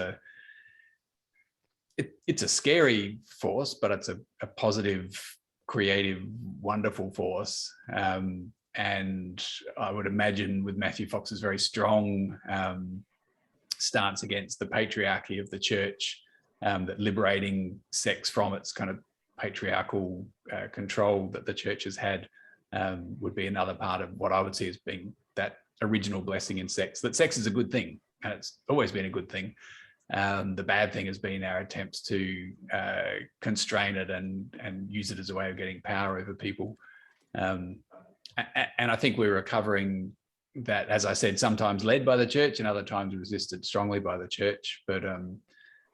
it's a scary force, but it's a positive, creative, wonderful force. And and I would imagine with Matthew Fox's very strong stance against the patriarchy of the church, that liberating sex from its kind of patriarchal control that the church has had would be another part of what I would see as being that original blessing in sex, that sex is a good thing, and it's always been a good thing. The bad thing has been our attempts to constrain it and use it as a way of getting power over people. And I think we're recovering that, as I said, sometimes led by the church and other times resisted strongly by the church. But,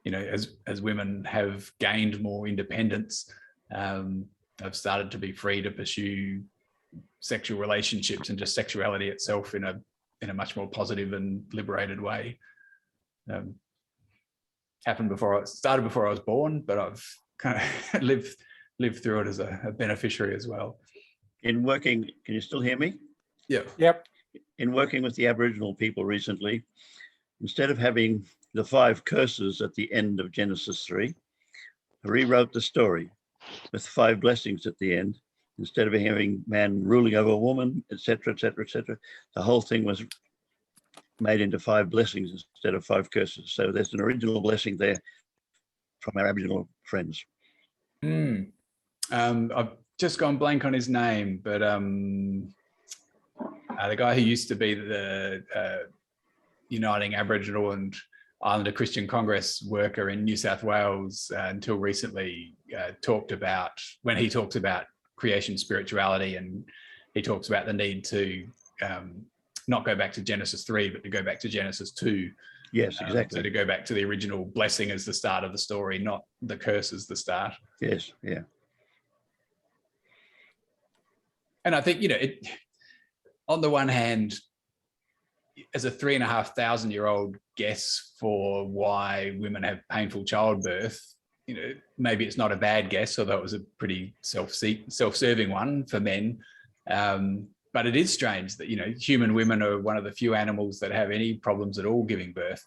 you know, as women have gained more independence, they've started to be free to pursue sexual relationships and just sexuality itself in a much more positive and liberated way. Happened started before I was born, but I've kind of lived through it as a beneficiary as well. In working, can you still hear me? Yeah. Yep. In working with the Aboriginal people recently, instead of having the 5 curses at the end of Genesis 3, I rewrote the story with 5 blessings at the end. Instead of having man ruling over a woman, etc., etc., etc., the whole thing was made into 5 blessings instead of 5 curses. So there's an original blessing there from our Aboriginal friends. I've just gone blank on his name, but the guy who used to be the Uniting Aboriginal and Islander Christian Congress worker in New South Wales until recently talked about, when he talks about creation spirituality, and he talks about the need to not go back to Genesis 3, but to go back to Genesis 2. Yes, exactly. So to go back to the original blessing as the start of the story, not the curse as the start. Yes, yeah. And I think, you know, on the one hand, as a 3,500-year-old guess for why women have painful childbirth, you know, maybe it's not a bad guess, although it was a pretty self-serving one for men. But it is strange that, you know, human women are one of the few animals that have any problems at all giving birth.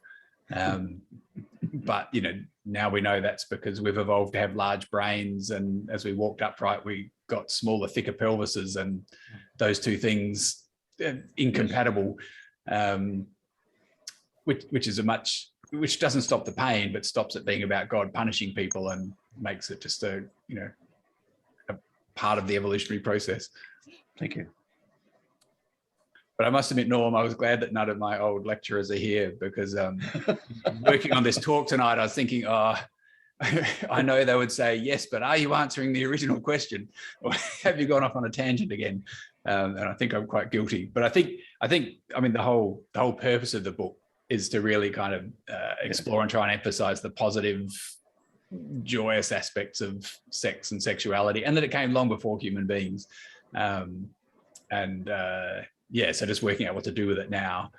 But, you know, now we know that's because we've evolved to have large brains, and as we walked upright, we got smaller, thicker pelvises, and those two things are incompatible, which doesn't stop the pain, but stops it being about God punishing people and makes it just a part of the evolutionary process. Thank you. But I must admit, Norm, I was glad that none of my old lecturers are here, because working on this talk tonight, I was thinking, I know they would say, yes, but are you answering the original question? Or have you gone off on a tangent again? And I think I'm quite guilty. But I think, the whole purpose of the book is to really kind of explore and try and emphasize the positive, joyous aspects of sex and sexuality, and that it came long before human beings. So just working out what to do with it now,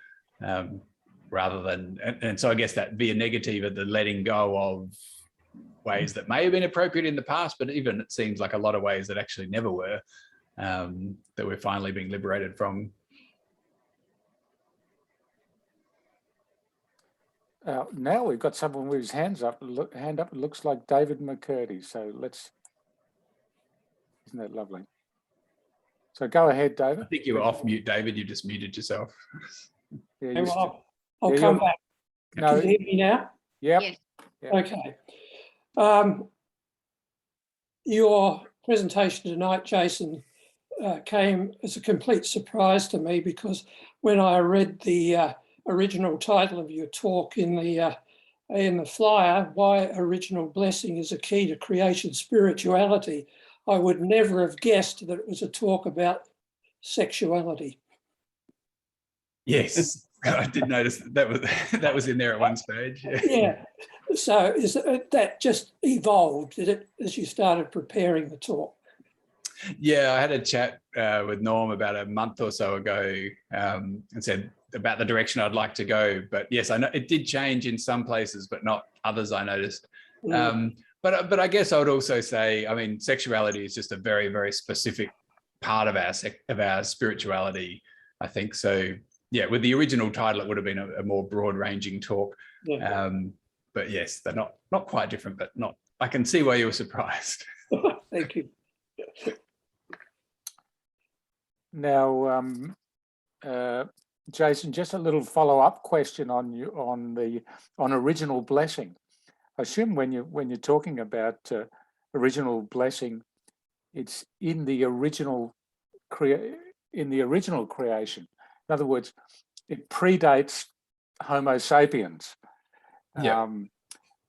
rather than, and so I guess that via negative of the letting go of ways that may have been appropriate in the past, but even it seems like a lot of ways that actually never were, that we're finally being liberated from. Now we've got someone with his hand up. It looks like David McCurdy. So isn't that lovely? So go ahead, David. I think you were off mute, David. You just muted yourself. Yeah, I'll come back. No. Can you hear me now? Yep. Yes. Okay. Your presentation tonight, Jason, came as a complete surprise to me, because when I read the original title of your talk in the flyer, Why Original Blessing is a Key to Creation Spirituality, I would never have guessed that it was a talk about sexuality. Yes, I did notice that was in there at one stage. Yeah. So that just evolved, did it, as you started preparing the talk? Yeah, I had a chat with Norm about a month or so ago, and said about the direction I'd like to go. But yes, I know it did change in some places, but not others, I noticed. But I guess I would also say, sexuality is just a very, very specific part of our spirituality, I think. So yeah, with the original title, it would have been a more broad-ranging talk. Yeah. But yes, they're not quite different, but not. I can see why you were surprised. Thank you. Now, Jason, just a little follow-up question on original blessing. I assume when you're talking about original blessing, it's in the original creation. In other words, it predates Homo sapiens. Yeah.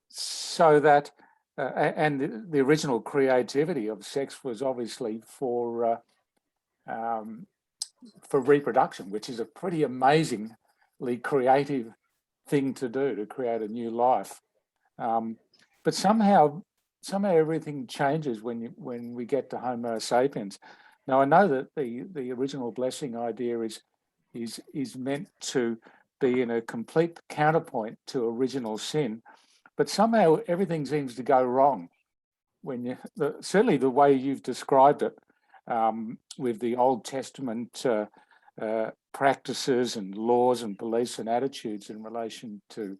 So that and the original creativity of sex was obviously for reproduction, which is a pretty amazingly creative thing to do, to create a new life. But somehow everything changes when we get to Homo sapiens. Now, I know that the original blessing idea is meant to be in a complete counterpoint to original sin, but somehow everything seems to go wrong when certainly the way you've described it, with the Old Testament practices and laws and beliefs and attitudes in relation to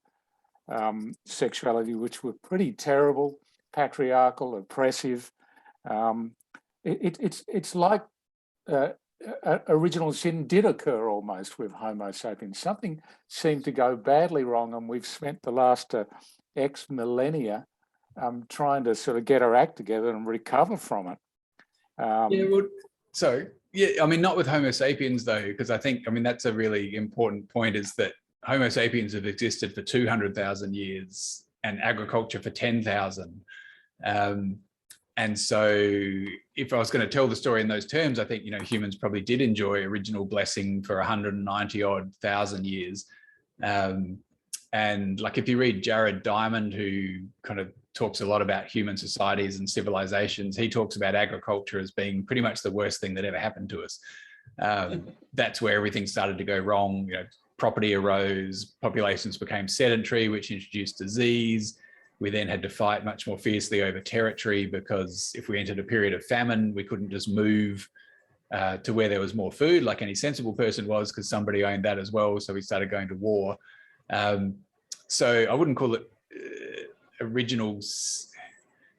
sexuality, which were pretty terrible, patriarchal, oppressive. It's like original sin did occur almost with Homo sapiens. Something seemed to go badly wrong, and we've spent the last X millennia trying to sort of get our act together and recover from it. Not with Homo sapiens though, because I mean, that's a really important point, is that Homo sapiens have existed for 200,000 years and agriculture for 10,000. And so if I was going to tell the story in those terms, I think, humans probably did enjoy original blessing for 190,000 years. And like, if you read Jared Diamond, who kind of talks a lot about human societies and civilizations, he talks about agriculture as being pretty much the worst thing that ever happened to us. That's where everything started to go wrong. Property arose, populations became sedentary, which introduced disease. We then had to fight much more fiercely over territory, because if we entered a period of famine, we couldn't just move to where there was more food, like any sensible person was, because somebody owned that as well. So we started going to war. So I wouldn't call it originals.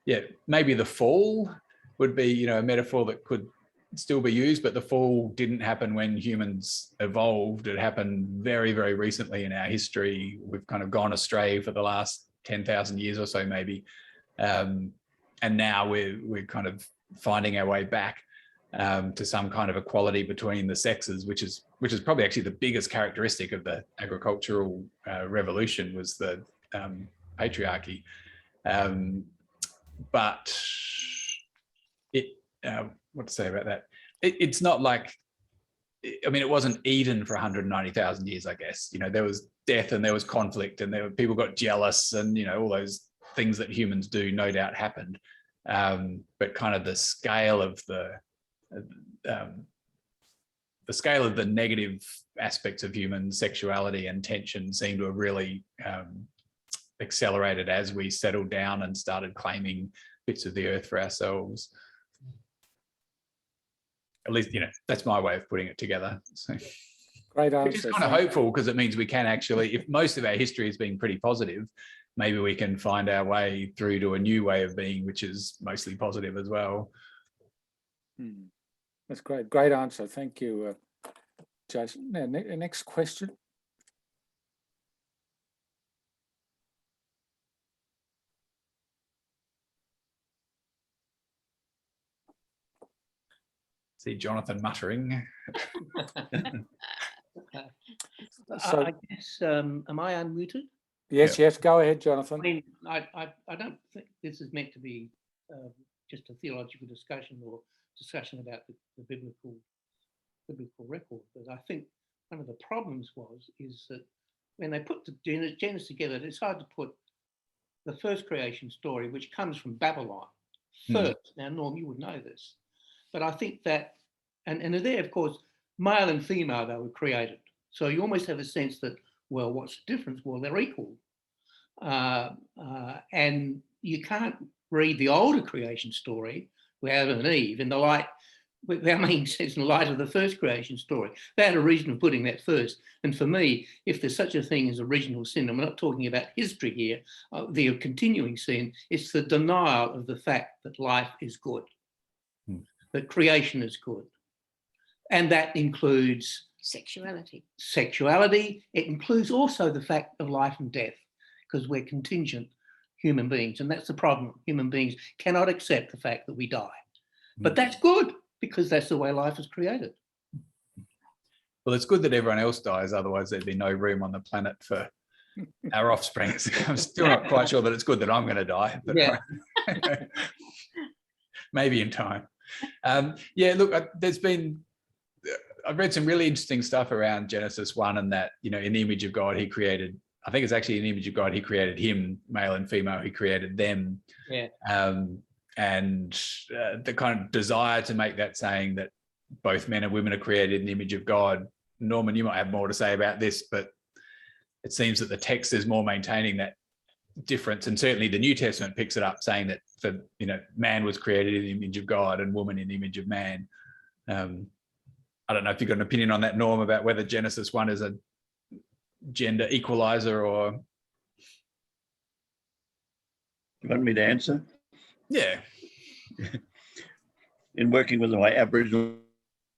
Yeah, maybe the fall would be, a metaphor that could still be used, but the fall didn't happen when humans evolved. It happened very, very recently in our history. We've kind of gone astray for the last 10,000 years or so, maybe. And now we're kind of finding our way back to some kind of equality between the sexes, which is probably actually the biggest characteristic of the agricultural revolution, was the patriarchy. But what to say about that? It's not like, I mean, it wasn't Eden for 190,000 years, I guess. There was death and there was conflict, and people got jealous, and all those things that humans do no doubt happened. But kind of the scale of the negative aspects of human sexuality and tension seem to have really accelerated as we settled down and started claiming bits of the earth for ourselves. At least, that's my way of putting it together. So, great answer. Which is kind of hopeful, because it means we can actually, if most of our history has been pretty positive, maybe we can find our way through to a new way of being, which is mostly positive as well. That's great. Great answer. Thank you, Jason. Now, next question. See Jonathan muttering. So, I guess, am I unmuted? yes, go ahead, Jonathan. I mean, I don't think this is meant to be just a theological discussion or discussion about the biblical record, but I think one of the problems is that when they put the Genesis together, it's hard to put the first creation story, which comes from Babylon, first. Now, Norm, you would know this, but I think that, and there, of course, male and female, they were created. So you almost have a sense that, well, what's the difference? Well, they're equal. And you can't read the older creation story with Adam and Eve in the light, without making sense, in the light of the first creation story. They had a reason of putting that first. And for me, if there's such a thing as original sin, and we're not talking about history here, the continuing sin, it's the denial of the fact that life is good, that creation is good. And that includes Sexuality. sexuality. It includes also the fact of life and death, because we're contingent human beings. And that's the problem. Human beings cannot accept the fact that we die. But that's good, because that's the way life is created. Well, it's good that everyone else dies, otherwise there'd be no room on the planet for our offspring. I'm still not quite sure that it's good that I'm going to die, but Yeah. maybe in time. Yeah, look, I've read some really interesting stuff around Genesis 1, and that, you know, in the image of God, he created, I think it's actually in the image of God, he created him, male and female, he created them. Yeah. And the kind of desire to make that saying that both men and women are created in the image of God. Norman, you might have more to say about this, but it seems that the text is more maintaining that difference, and certainly the New Testament picks it up, saying that, for, you know, man was created in the image of God and woman in the image of man. I don't know if you've got an opinion on that, Norm, about whether Genesis 1 is a gender equalizer or... You want me to answer? Yeah. In working with my Aboriginal,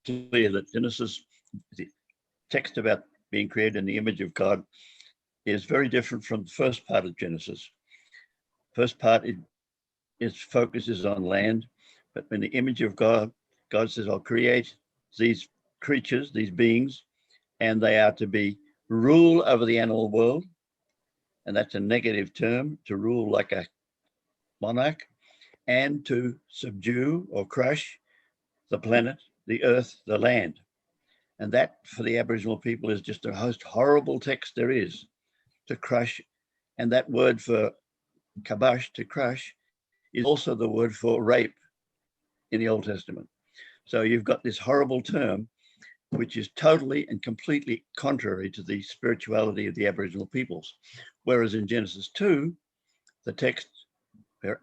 it's clear that Genesis, the text about being created in the image of God, is very different from the first part of Genesis. First part, its focus is on land, but in the image of God, God says, I'll create these creatures, these beings, and they are to be rule over the animal world. And that's a negative term, to rule like a monarch, and to subdue or crush the planet, the earth, the land. And that, for the Aboriginal people, is just the most horrible text there is, to crush. And that word for kabash, to crush, is also the word for rape in the Old Testament. So you've got this horrible term, which is totally and completely contrary to the spirituality of the Aboriginal peoples. Whereas in Genesis 2, the text where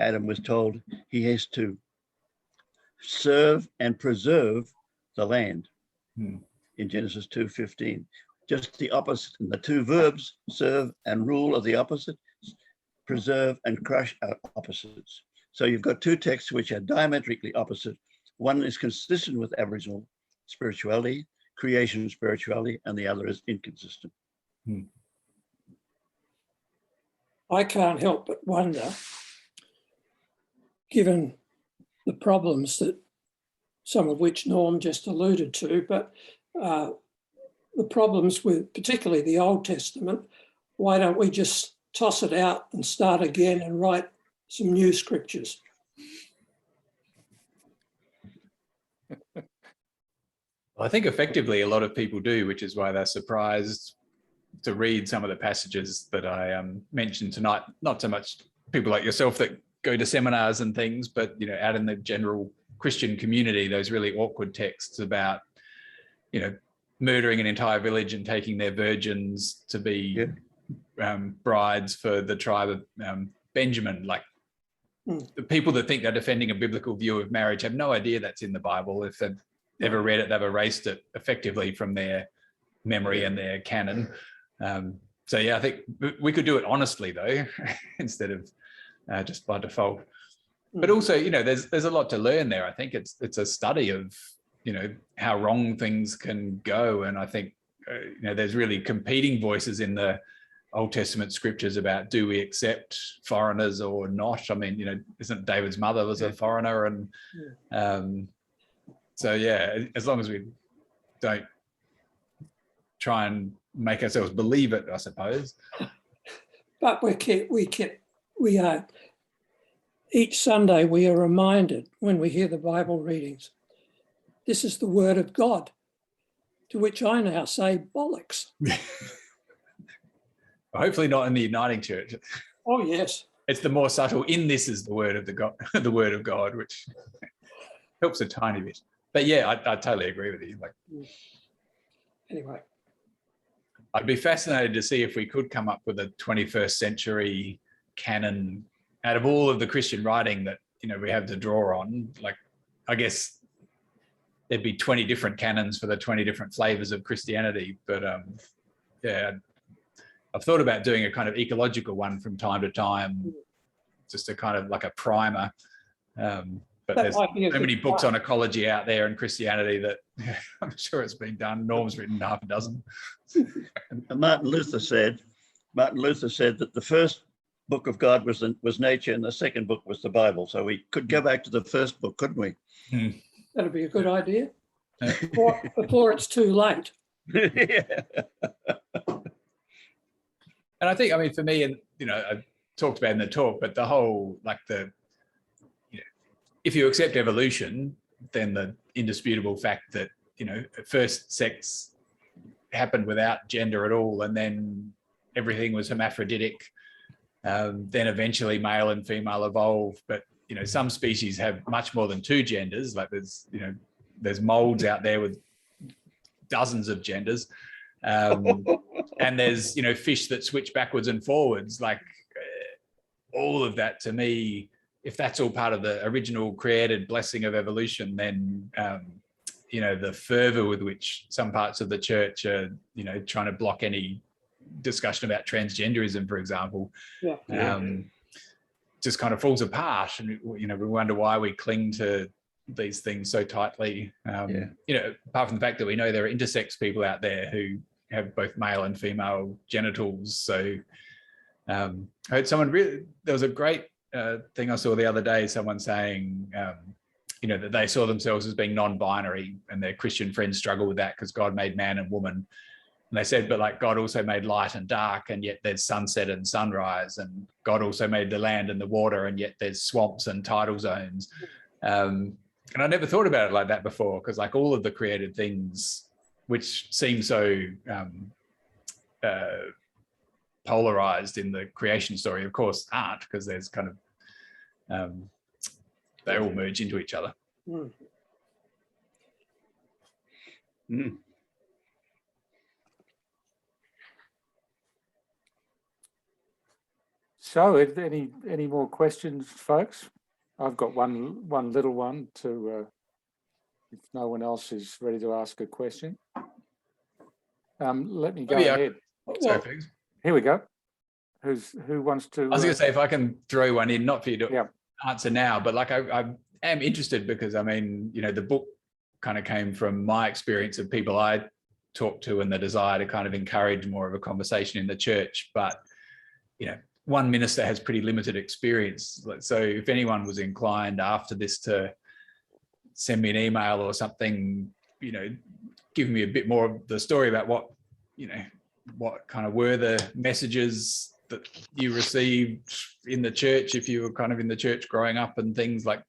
Adam was told he has to serve and preserve the land. In Genesis 2:15, just the opposite. And the two verbs, serve and rule, are the opposite. Preserve and crush are opposites. So you've got two texts which are diametrically opposite. One is consistent with Aboriginal spirituality, creation spirituality, and the other is inconsistent. I can't help but wonder, given the problems that some of which Norm just alluded to, but the problems with particularly the Old Testament, why don't we just toss it out and start again and write some new scriptures? Well, I think effectively a lot of people do, which is why they're surprised to read some of the passages that I mentioned tonight. Not so much people like yourself that go to seminars and things, but, you know, out in the general Christian community, those really awkward texts about, you know, murdering an entire village and taking their virgins to be brides for the tribe of Benjamin. Like, the people that think they're defending a biblical view of marriage have no idea that's in the Bible. If they've ever read it, they've erased it effectively from their memory and their canon. So yeah, I think we could do it honestly though, instead of just by default. But also, you know, there's a lot to learn there. I think it's a study of, you know, how wrong things can go. And I think, you know, there's really competing voices in the Old Testament scriptures about, do we accept foreigners or not? I mean, you know, isn't David's mother was a foreigner? And so, yeah, as long as we don't try and make ourselves believe it, I suppose. But we are, each Sunday we are reminded when we hear the Bible readings, this is the word of God, to which I now say bollocks. Hopefully not in the Uniting Church. Oh yes. It's the more subtle, in this is the word of the word of God, which helps a tiny bit. But yeah, I totally agree with you. Like, anyway, I'd be fascinated to see if we could come up with a 21st century canon out of all of the Christian writing that, you know, we have to draw on. Like, I guess there'd be 20 different canons for the 20 different flavors of Christianity. But yeah, I've thought about doing a kind of ecological one from time to time, just a kind of like a primer. but That there's might be a so good many books start. on ecology out there and Christianity that I'm sure it's been done. Norm's written half a dozen. And Martin Luther said that the first book of God was nature, and the second book was the Bible. So we could go back to the first book, couldn't we? That'd be a good idea. Yeah. Before it's too late. Yeah. And I think, I mean, for me, and I talked about in the talk, but the whole, like if you accept evolution, then the indisputable fact that, at first sex happened without gender at all, and then everything was hermaphroditic. Then eventually male and female evolved, but some species have much more than two genders. Like there's molds out there with dozens of genders. And there's fish that switch backwards and forwards. Like all of that, to me, if that's all part of the original created blessing of evolution, then the fervor with which some parts of the church are trying to block any discussion about transgenderism, for example, just kind of falls apart. And we wonder why we cling to these things so tightly. Apart from the fact that we know there are intersex people out there who have both male and female genitals. So I heard there was a great thing I saw the other day, someone saying, that they saw themselves as being non-binary, and their Christian friends struggle with that because God made man and woman. And they said, but like God also made light and dark, and yet there's sunset and sunrise, and God also made the land and the water, and yet there's swamps and tidal zones. And I never thought about it like that before, because like all of the created things, which seem so polarized in the creation story, of course aren't, because there's kind of, they all merge into each other. Mm. Mm. So any more questions, folks? I've got one little one to, if no one else is ready to ask a question. Let me go ahead. Sorry, Figs. Here we go. Who wants to? I was going to say, if I can throw one in, not for you to Yeah. answer now, but like I am interested because I mean, the book kind of came from my experience of people I talked to and the desire to kind of encourage more of a conversation in the church. But, one minister has pretty limited experience. So if anyone was inclined after this to send me an email or something, give me a bit more of the story about what kind of were the messages that you received in the church, if you were kind of in the church growing up and things like,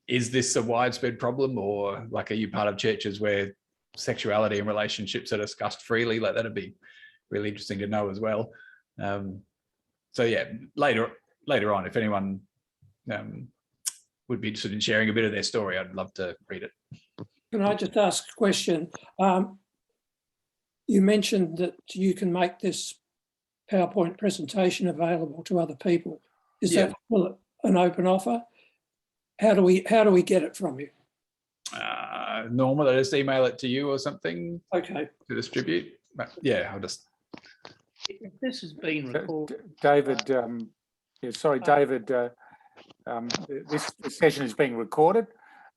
is this a widespread problem, or like, are you part of churches where sexuality and relationships are discussed freely? Like that'd be really interesting to know as well. So yeah, later on, if anyone would be interested in sharing a bit of their story, I'd love to read it. Can I just ask a question? You mentioned that you can make this PowerPoint presentation available to other people. Is that an open offer? How do we get it from you? Normal, I just email it to you or something. Okay. To distribute. But yeah, I'll just. If this has been recorded, David, David, this session is being recorded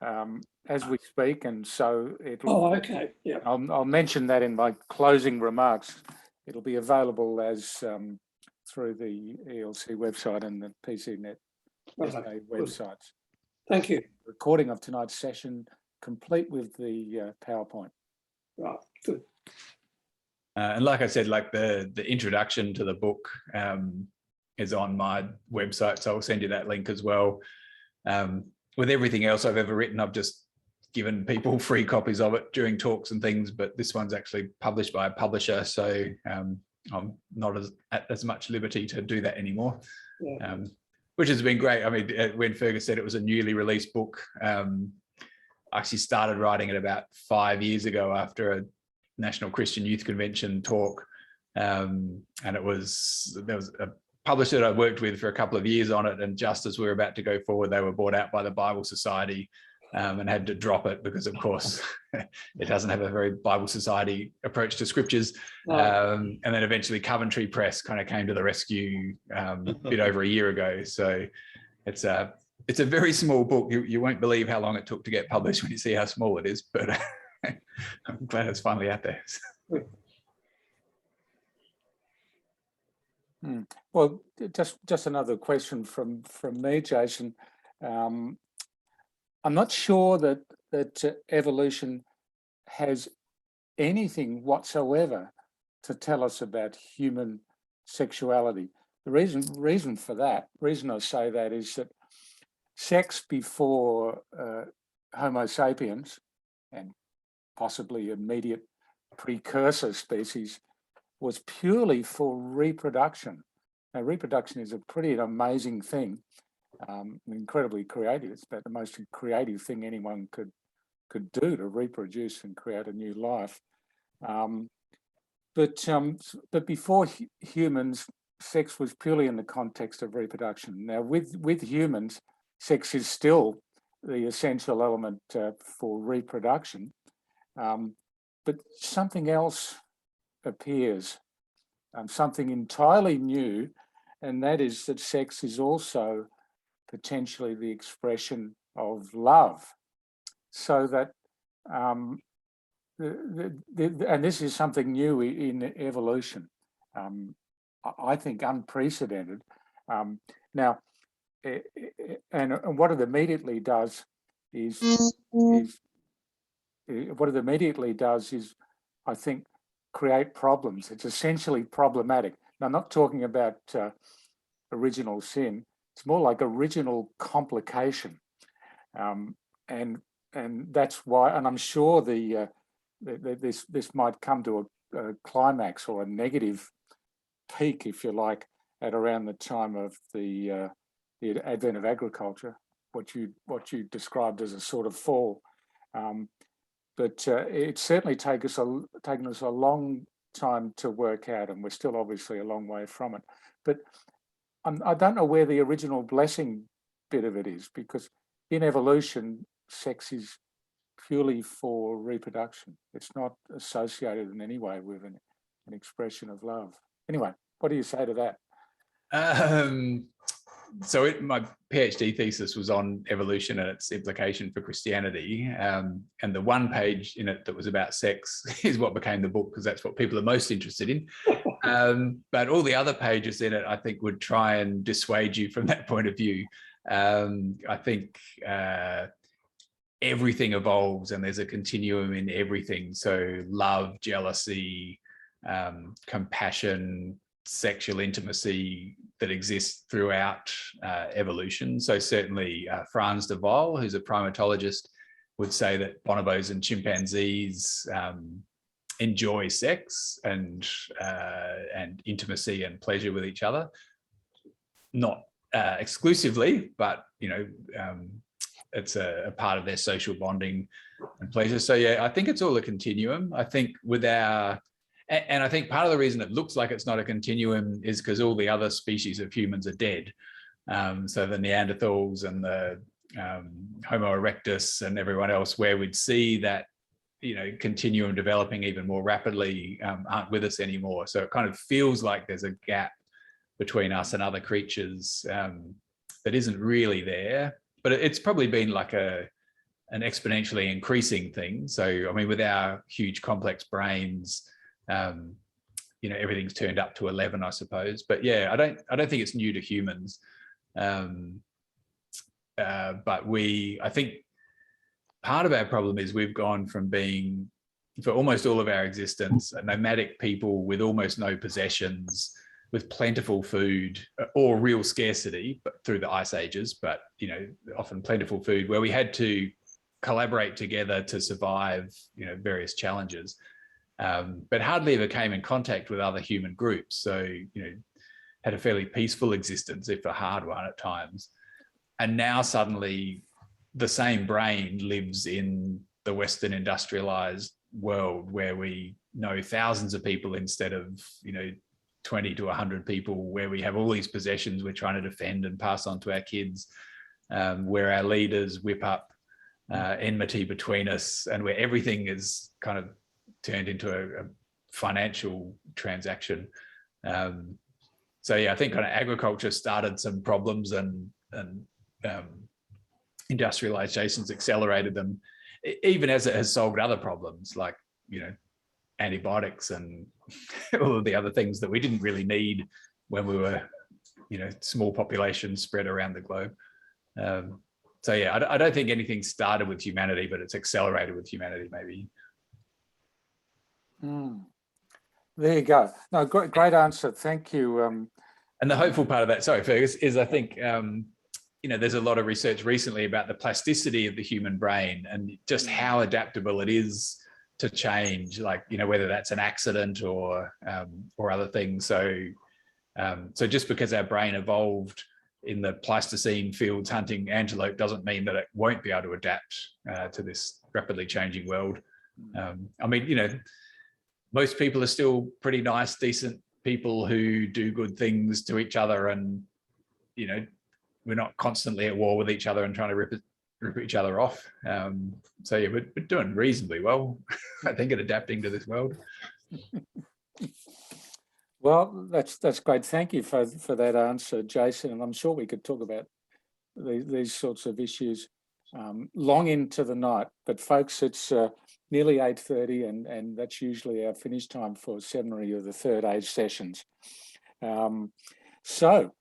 as we speak, and so it'll. Oh, okay. Yeah. I'll mention that in my closing remarks. It'll be available as through the ELC website and the PCNet websites. Thank you. Recording of tonight's session, complete with the PowerPoint. Right. Good. And like I said, like the introduction to the book is on my website, so I'll send you that link as well. With everything else I've ever written, I've just given people free copies of it during talks and things, but this one's actually published by a publisher, so I'm not at as much liberty to do that anymore, which has been great. I mean, when Fergus said it was a newly released book, I actually started writing it about 5 years ago after a National Christian Youth Convention talk, and there was a publisher that I worked with for a couple of years on it, and just as we were about to go forward, they were bought out by the Bible Society and had to drop it because, of course, it doesn't have a very Bible Society approach to scriptures. And then eventually Coventry Press kind of came to the rescue a bit over a year ago. So it's it's a very small book. You won't believe how long it took to get published when you see how small it is, but I'm glad it's finally out there. Well, just another question from me, Jason. I'm not sure that evolution has anything whatsoever to tell us about human sexuality. The reason for that, reason I say that is that sex before Homo sapiens and possibly immediate precursor species was purely for reproduction. Now, reproduction is a pretty amazing thing, incredibly creative. It's about the most creative thing anyone could do, to reproduce and create a new life. But before humans, sex was purely in the context of reproduction. Now, with humans, sex is still the essential element for reproduction, but something else appears, something entirely new, and that is that sex is also potentially the expression of love. So that, and this is something new in evolution, I think unprecedented. Now, and what it immediately does is I think, create problems. It's essentially problematic. Now, I'm not talking about original sin. It's more like original complication, and that's why. And I'm sure this might come to a climax or a negative peak, if you like, at around the time of the advent of agriculture, what you described as a sort of fall. But it's certainly taken us a long time to work out, and we're still obviously a long way from it. But I don't know where the original blessing bit of it is, because in evolution, sex is purely for reproduction. It's not associated in any way with an expression of love. Anyway, what do you say to that? So my PhD thesis was on evolution and its implication for Christianity. And the one page in it that was about sex is what became the book, because that's what people are most interested in. But all the other pages in it, I think, would try and dissuade you from that point of view. I think everything evolves and there's a continuum in everything. So love, jealousy, compassion, sexual intimacy that exists throughout evolution. So certainly Frans de Waal, who's a primatologist, would say that bonobos and chimpanzees enjoy sex and intimacy and pleasure with each other. Not exclusively, but it's a part of their social bonding and pleasure. So yeah, I think it's all a continuum. I think and I think part of the reason it looks like it's not a continuum is because all the other species of humans are dead. So the Neanderthals and the Homo erectus and everyone else, where we'd see that, continuum developing even more rapidly, aren't with us anymore. So it kind of feels like there's a gap between us and other creatures that isn't really there. But it's probably been like an exponentially increasing thing. So, I mean, with our huge complex brains, everything's turned up to 11, I suppose. But yeah, I don't think it's new to humans. But I think part of our problem is we've gone from being, for almost all of our existence, a nomadic people with almost no possessions, with plentiful food or real scarcity, but through the ice ages, but often plentiful food, where we had to collaborate together to survive various challenges. But hardly ever came in contact with other human groups. So, had a fairly peaceful existence, if a hard one at times. And now suddenly the same brain lives in the Western industrialized world, where we know thousands of people instead of, 20 to 100 people, where we have all these possessions we're trying to defend and pass on to our kids, where our leaders whip up enmity between us, and where everything is kind of turned into a financial transaction. So yeah, I think kind of agriculture started some problems and industrialization's accelerated them, even as it has solved other problems like, you know, antibiotics and all of the other things that we didn't really need when we were, you know, small populations spread around the globe. So yeah, I don't think anything started with humanity, but it's accelerated with humanity, maybe. There you go. No, great answer. Thank you. And the hopeful part of that, sorry, Fergus, is I think, you know, there's a lot of research recently about the plasticity of the human brain and just how adaptable it is to change, like, you know, whether that's an accident or other things. So just because our brain evolved in the Pleistocene fields hunting antelope doesn't mean that it won't be able to adapt to this rapidly changing world. I mean, you know, most people are still pretty nice, decent people who do good things to each other, and, you know, we're not constantly at war with each other and trying to rip each other off. So yeah, we're doing reasonably well, I think, at adapting to this world. Well, that's great. Thank you for that answer, Jason. And I'm sure we could talk about these sorts of issues long into the night. But folks, it's nearly 8:30, and that's usually our finish time for Seminary or the third age sessions. So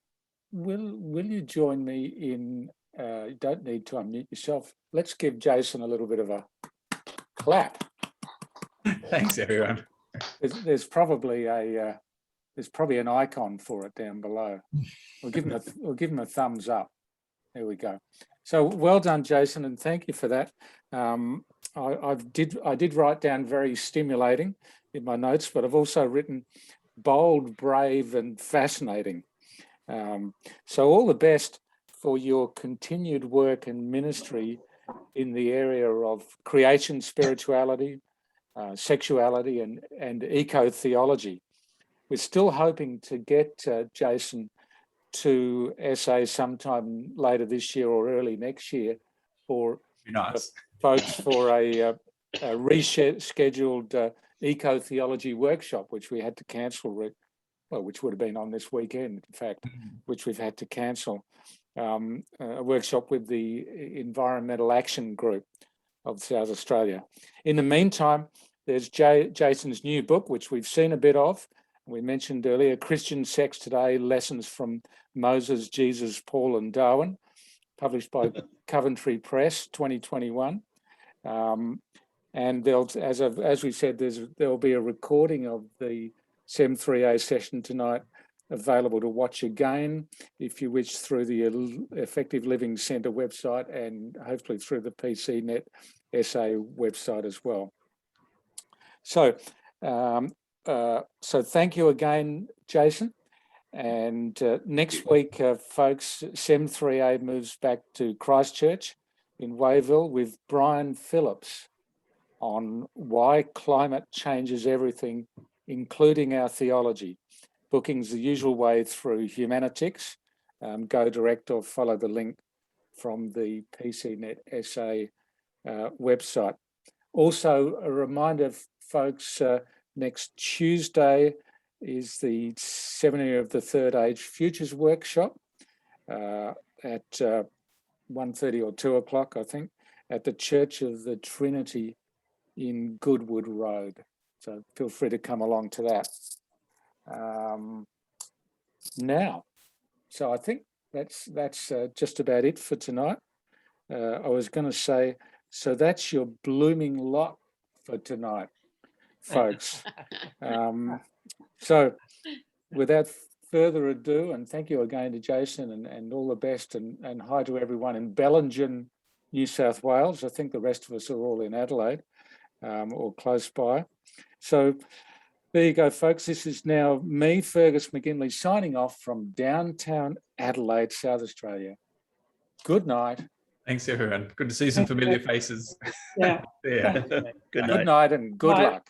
will you join me in, you don't need to unmute yourself. Let's give Jason a little bit of a clap. Thanks, everyone. There's probably an icon for it down below. We'll give him a thumbs up. There we go. So well done, Jason, and thank you for that. I did write down very stimulating in my notes, but I've also written bold, brave, and fascinating. So all the best for your continued work and ministry in the area of creation, spirituality, sexuality, and eco-theology. We're still hoping to get Jason to SA sometime later this year or early next year for nice. Folks for a rescheduled eco-theology workshop, which we had to cancel, which would have been on this weekend, in fact, which we've had to cancel. A workshop with the Environmental Action Group of South Australia. In the meantime, there's Jason's new book, which we've seen a bit of. We mentioned earlier, Christian Sex Today, Lessons from Moses, Jesus, Paul and Darwin, published by Coventry Press, 2021. And as we said, there'll be a recording of the Sem3A session tonight available to watch again, if you wish, through the Effective Living Centre website and hopefully through the PCNet SA website as well. So thank you again, Jason. And next week, folks, Sem3A moves back to Christchurch in Wayville with Brian Phillips on why climate changes everything, including our theology. Booking's the usual way through Humanitix. Go direct or follow the link from the PCNet SA website. Also, a reminder, folks, next Tuesday is the Seminary of the Third Age Futures Workshop at 1:30 or 2 o'clock, I think, at the Church of the Trinity in Goodwood Road. So feel free to come along to that. Now, so I think that's just about it for tonight. I was going to say, so that's your blooming lot for tonight, folks. So without further ado, and thank you again to Jason and all the best, and hi to everyone in Bellingen, New South Wales. I think the rest of us are all in Adelaide or close by. So there you go, folks. This is now me, Fergus McGinley, signing off from downtown Adelaide, South Australia. Good night. Thanks, everyone. Good to see some familiar faces. Yeah. Yeah. Good night. Good night and good luck.